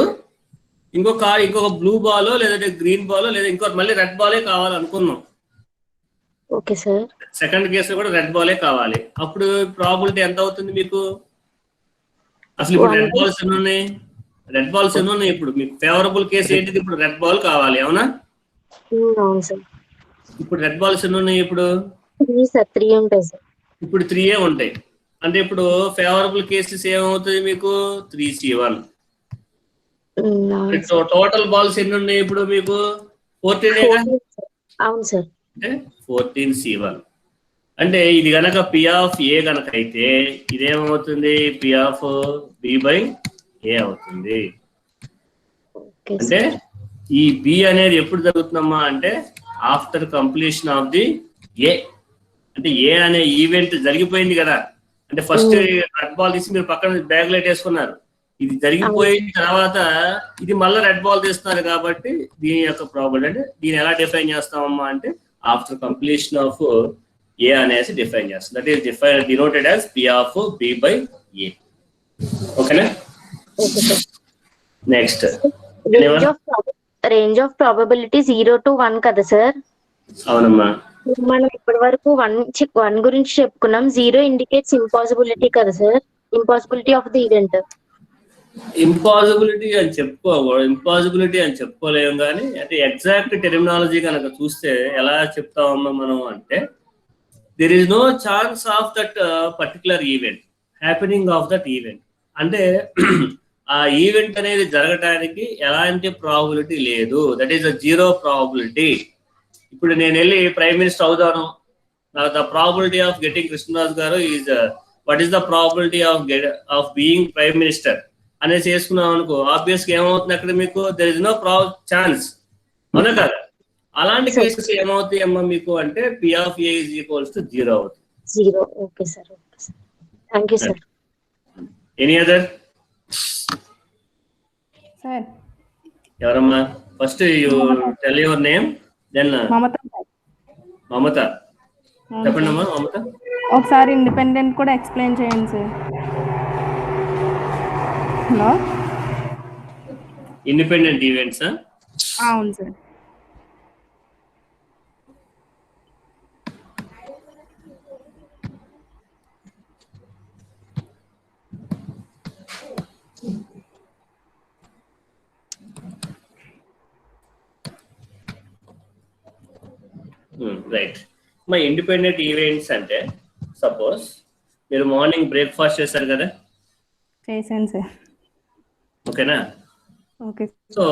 ఇంకొక బ్లూ బాల్ లేదంటే గ్రీన్ బాల్ లేదా ఇంకో మళ్ళీ రెడ్ బాలే కావాలనుకున్నాం. Okay sir. సెకండ్ కేసు కూడా రెడ్ బాలే కావాలి. అప్పుడు ప్రాబిలిటీ ఎంత అవుతుంది మీకు? అసలు ఇప్పుడు రెడ్ బాల్స్ ఎన్ని ఉన్నాయి? రెడ్ బాల్స్ ఎన్ని ఉన్నాయి? ఇప్పుడు మీకు ఫేవరబుల్ కేసు ఏంటిది? ఇప్పుడు రెడ్ బాల్ కావాలి. అవునా? అవును సార్. ఇప్పుడు రెడ్ బాల్స్ ఎన్ని ఉన్నాయి? ఇప్పుడు 3 ఉంటాయి సార్. ఇప్పుడు 3 ఉంటాయి. అంటే ఇప్పుడు ఫేవరబుల్ కేసెస్ ఏమవుతుంది మీకు? 3C1. టోటల్ బాల్స్ ఎన్ని ఉన్నాయి ఇప్పుడు మీకు? 14. అవును సార్. అంటే 14C1. అంటే ఇది గనక P(a) గనక అయితే ఇదేమవుతుంది? P(b/a) అవుతుంది. అంటే ఈ B అనేది ఎప్పుడు జరుగుతుందమ్మా అంటే after completion of the A. అంటే A అనే ఈవెంట్ జరిగిపోయింది కదా. అంటే ఫస్ట్ రెడ్ బాల్ తీసి మీరు పక్కన బ్యాగ్ లైట్ వేసుకున్నారు. ఇది జరిగిపోయిన తర్వాత ఇది మళ్ళీ రెడ్ బాల్ తీస్తున్నారు కాబట్టి దీని యొక్క ప్రాబిలిటీ అంటే దీన్ని ఎలా డిఫైన్ చేస్తామమ్మా అంటే ఆఫ్టర్ కంప్లీషన్ ఆఫ్ A అనేసి డిఫైన్ చేస్తాం. That is denoted as P(b/a). ఓకేనా? Next range of probability 0 to 1 కదా సార్? అవునమ్మా. మనం ఇప్పటి వరకు 1 గురించి చెప్పుకున్నాం. 0 ఇండికేట్స్ ఇంపాసిబిలిటీ కదా sir? Impossibility of the event. Impossibility అని చెప్పుకోలేము కానీ అంటే ఎగ్జాక్ట్ టెర్మినాలజీ కనుక చూస్తే ఎలా చెప్తామమ్మా మనం అంటే there is no chance of that particular event happening of that event. అంటే ఆ ఈవెంట్ అనేది జరగడానికి ఎలాంటి ప్రాబిలిటీ లేదు. That is 0 probability. ఇప్పుడు నేను వెళ్ళి ప్రైమ్ మినిస్టర్ అవుతాను, నాకు the probability of getting Krishnaraju గారు is what is the probability of being prime minister అనేసి వేసుకున్నాం అనుకో, ఆబ్వియస్గా ఏమవుతుంది అక్కడ మీకు? There is no chance. అవునా కదా? అలాంటి కేసెస్ ఏమవుతాయి అమ్మా మీకు అంటే P(a) = 0 అవుతుంది. 0. Okay sir. Thank you sir. Any other? Sir ఎవరమ్మా? First you tell your name, then Mamata. చెప్పండి అమ్మా మమత. ఒకసారి ఇండిపెండెంట్ కూడా ఎక్స్ప్లెయిన్ చేయండి సార్. Hello, independent events? అవును సార్. రైట్. మా ఇండిపెండెంట్ ఈవెంట్స్ అంటే సపోజ్ మీరు మార్నింగ్ బ్రేక్ఫాస్ట్ చేశారు కదా? చేశాను సార్. ఓకేనా? ఓకే. సో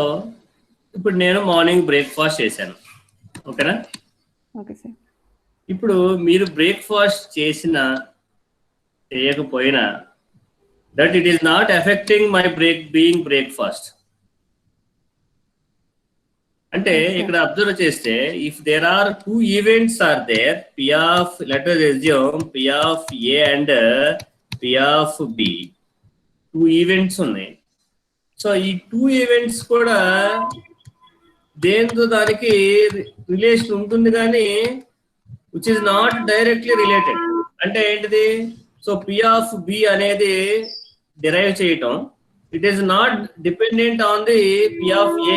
ఇప్పుడు నేను మార్నింగ్ బ్రేక్ఫాస్ట్ చేశాను. ఓకేనా? Okay sir. ఇప్పుడు మీరు బ్రేక్ఫాస్ట్ చేసినా చేయకపోయినా that it is not affecting my being breakfast. అంటే ఇక్కడ అబ్జర్వ్ చేస్తే if there are 2 events are there, let us assume P(a) and P(b), 2 events ఉన్నాయి. సో ఈ 2 ఈవెంట్స్ కూడా దేంతో దానికి రిలేషన్ ఉంటుంది కానీ which is not directly related. అంటే ఏంటిది? సో పి ఆఫ్ బి అనేది డిరైవ్ చేయటం, it is not dependent on the P of ఏ.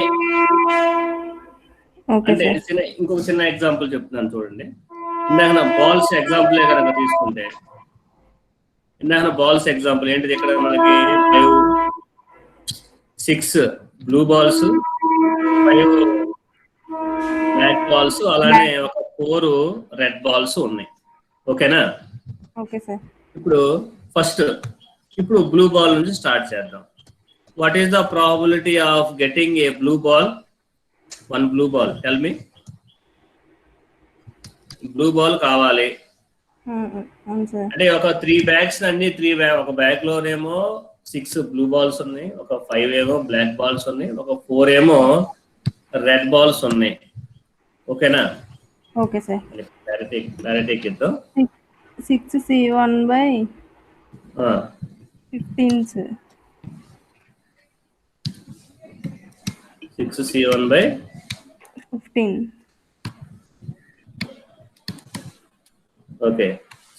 అంటే ఇంకొక చిన్న ఎగ్జాంపుల్ చెప్తున్నాను చూడండి. ఇందాక బాల్స్ ఎగ్జాంపుల్ కనుక తీసుకుంటే, ఇందాక బాల్స్ ఎగ్జాంపుల్ ఏంటిది? ఇక్కడ మనకి 6 బ్లూ బాల్స్, 5 బ్లాక్ బాల్స్, అలానే ఒక 4 రెడ్ బాల్స్ ఉన్నాయి. ఓకేనా? Okay sir. ఇప్పుడు బ్లూ బాల్ నుంచి స్టార్ట్ చేద్దాం. What is the probability of getting a blue ball? 1 blue ball. Tell me. Blue ball కావాలి అంటే ఒక 3 బ్యాగ్స్ అన్ని ఒక బ్యాగ్ లోనేమో 6 బ్లూ బాల్స్ ఉన్నాయి, ఒక 5 ఏమో బ్లాక్ బాల్స్ ఉన్నాయి, ఒక 4 ఏమో రెడ్ బాల్స్ ఉన్నాయి. ఓకేనా? Okay sir. క్లారిటీ ఇద్దాం. 6C1/15 sir. 6C1/15. Okay,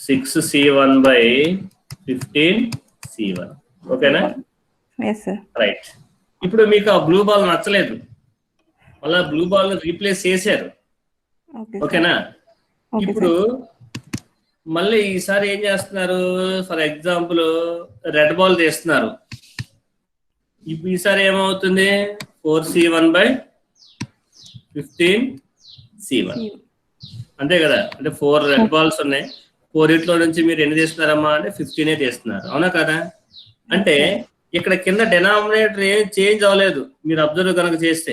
6C1/15C1. ఓకేనా? Yes sir. రైట్. ఇప్పుడు మీకు ఆ బ్లూ బాల్ నచ్చలేదు, మళ్ళా బ్లూ బాల్ రీప్లేస్ చేశారు. ఓకేనా? ఇప్పుడు మళ్ళీ ఈసారి ఏం చేస్తున్నారు? ఫర్ ఎగ్జాంపుల్ రెడ్ బాల్ తీస్తున్నారు. ఇప్పుడు ఈసారి ఏమవుతుంది? 4C1/15C1. అంతే కదా? అంటే 4 రెడ్ బాల్స్ ఉన్నాయి, 4 ఇట్లో నుంచి మీరు ఎన్ని తీస్తున్నారమ్మా అంటే 15 తీస్తున్నారు. అవునా కదా? అంటే ఇక్కడ కింద డెనామినేటర్ ఏం చేంజ్ అవ్వలేదు, మీరు అబ్జర్వ్ కనుక చేస్తే.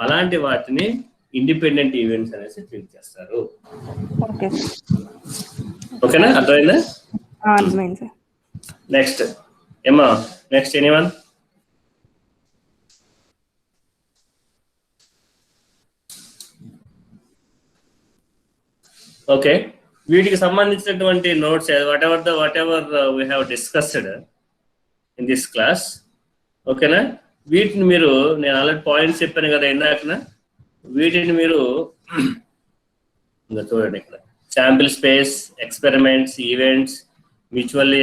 అలాంటి వాటిని ఇండిపెండెంట్ ఈవెంట్స్ అనేసి ట్రీట్ చేస్తారు. ఓకేనా? అర్థమైందా? నెక్స్ట్ ఏమా? Next anyone? ఓకే, వీటికి సంబంధించినటువంటి notes what ever we have discussed in this class. ఓకేనా? వీటిని మీరు, నేను ఆల్రెడీ పాయింట్స్ చెప్పాను కదా ఇందాకన, వీటిని మీరు ఇంకా చూడండి. ఇక్కడ sample space, experiments, events, mutually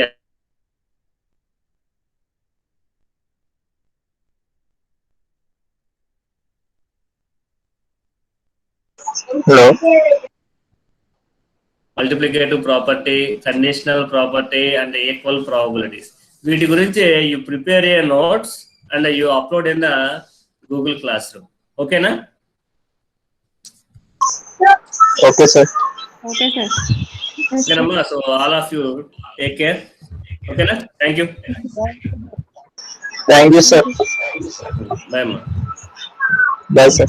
multiplicative property, conditional property and equal probabilities. వీటి గురించి you prepare a notes and you upload in the Google classroom. ఓకేనా? Okay, sir. ఓకేనమ్మా. So all of you take care. ఓకేనా? Thank you. Thank you, sir. Bye అమ్మా. Bye, sir.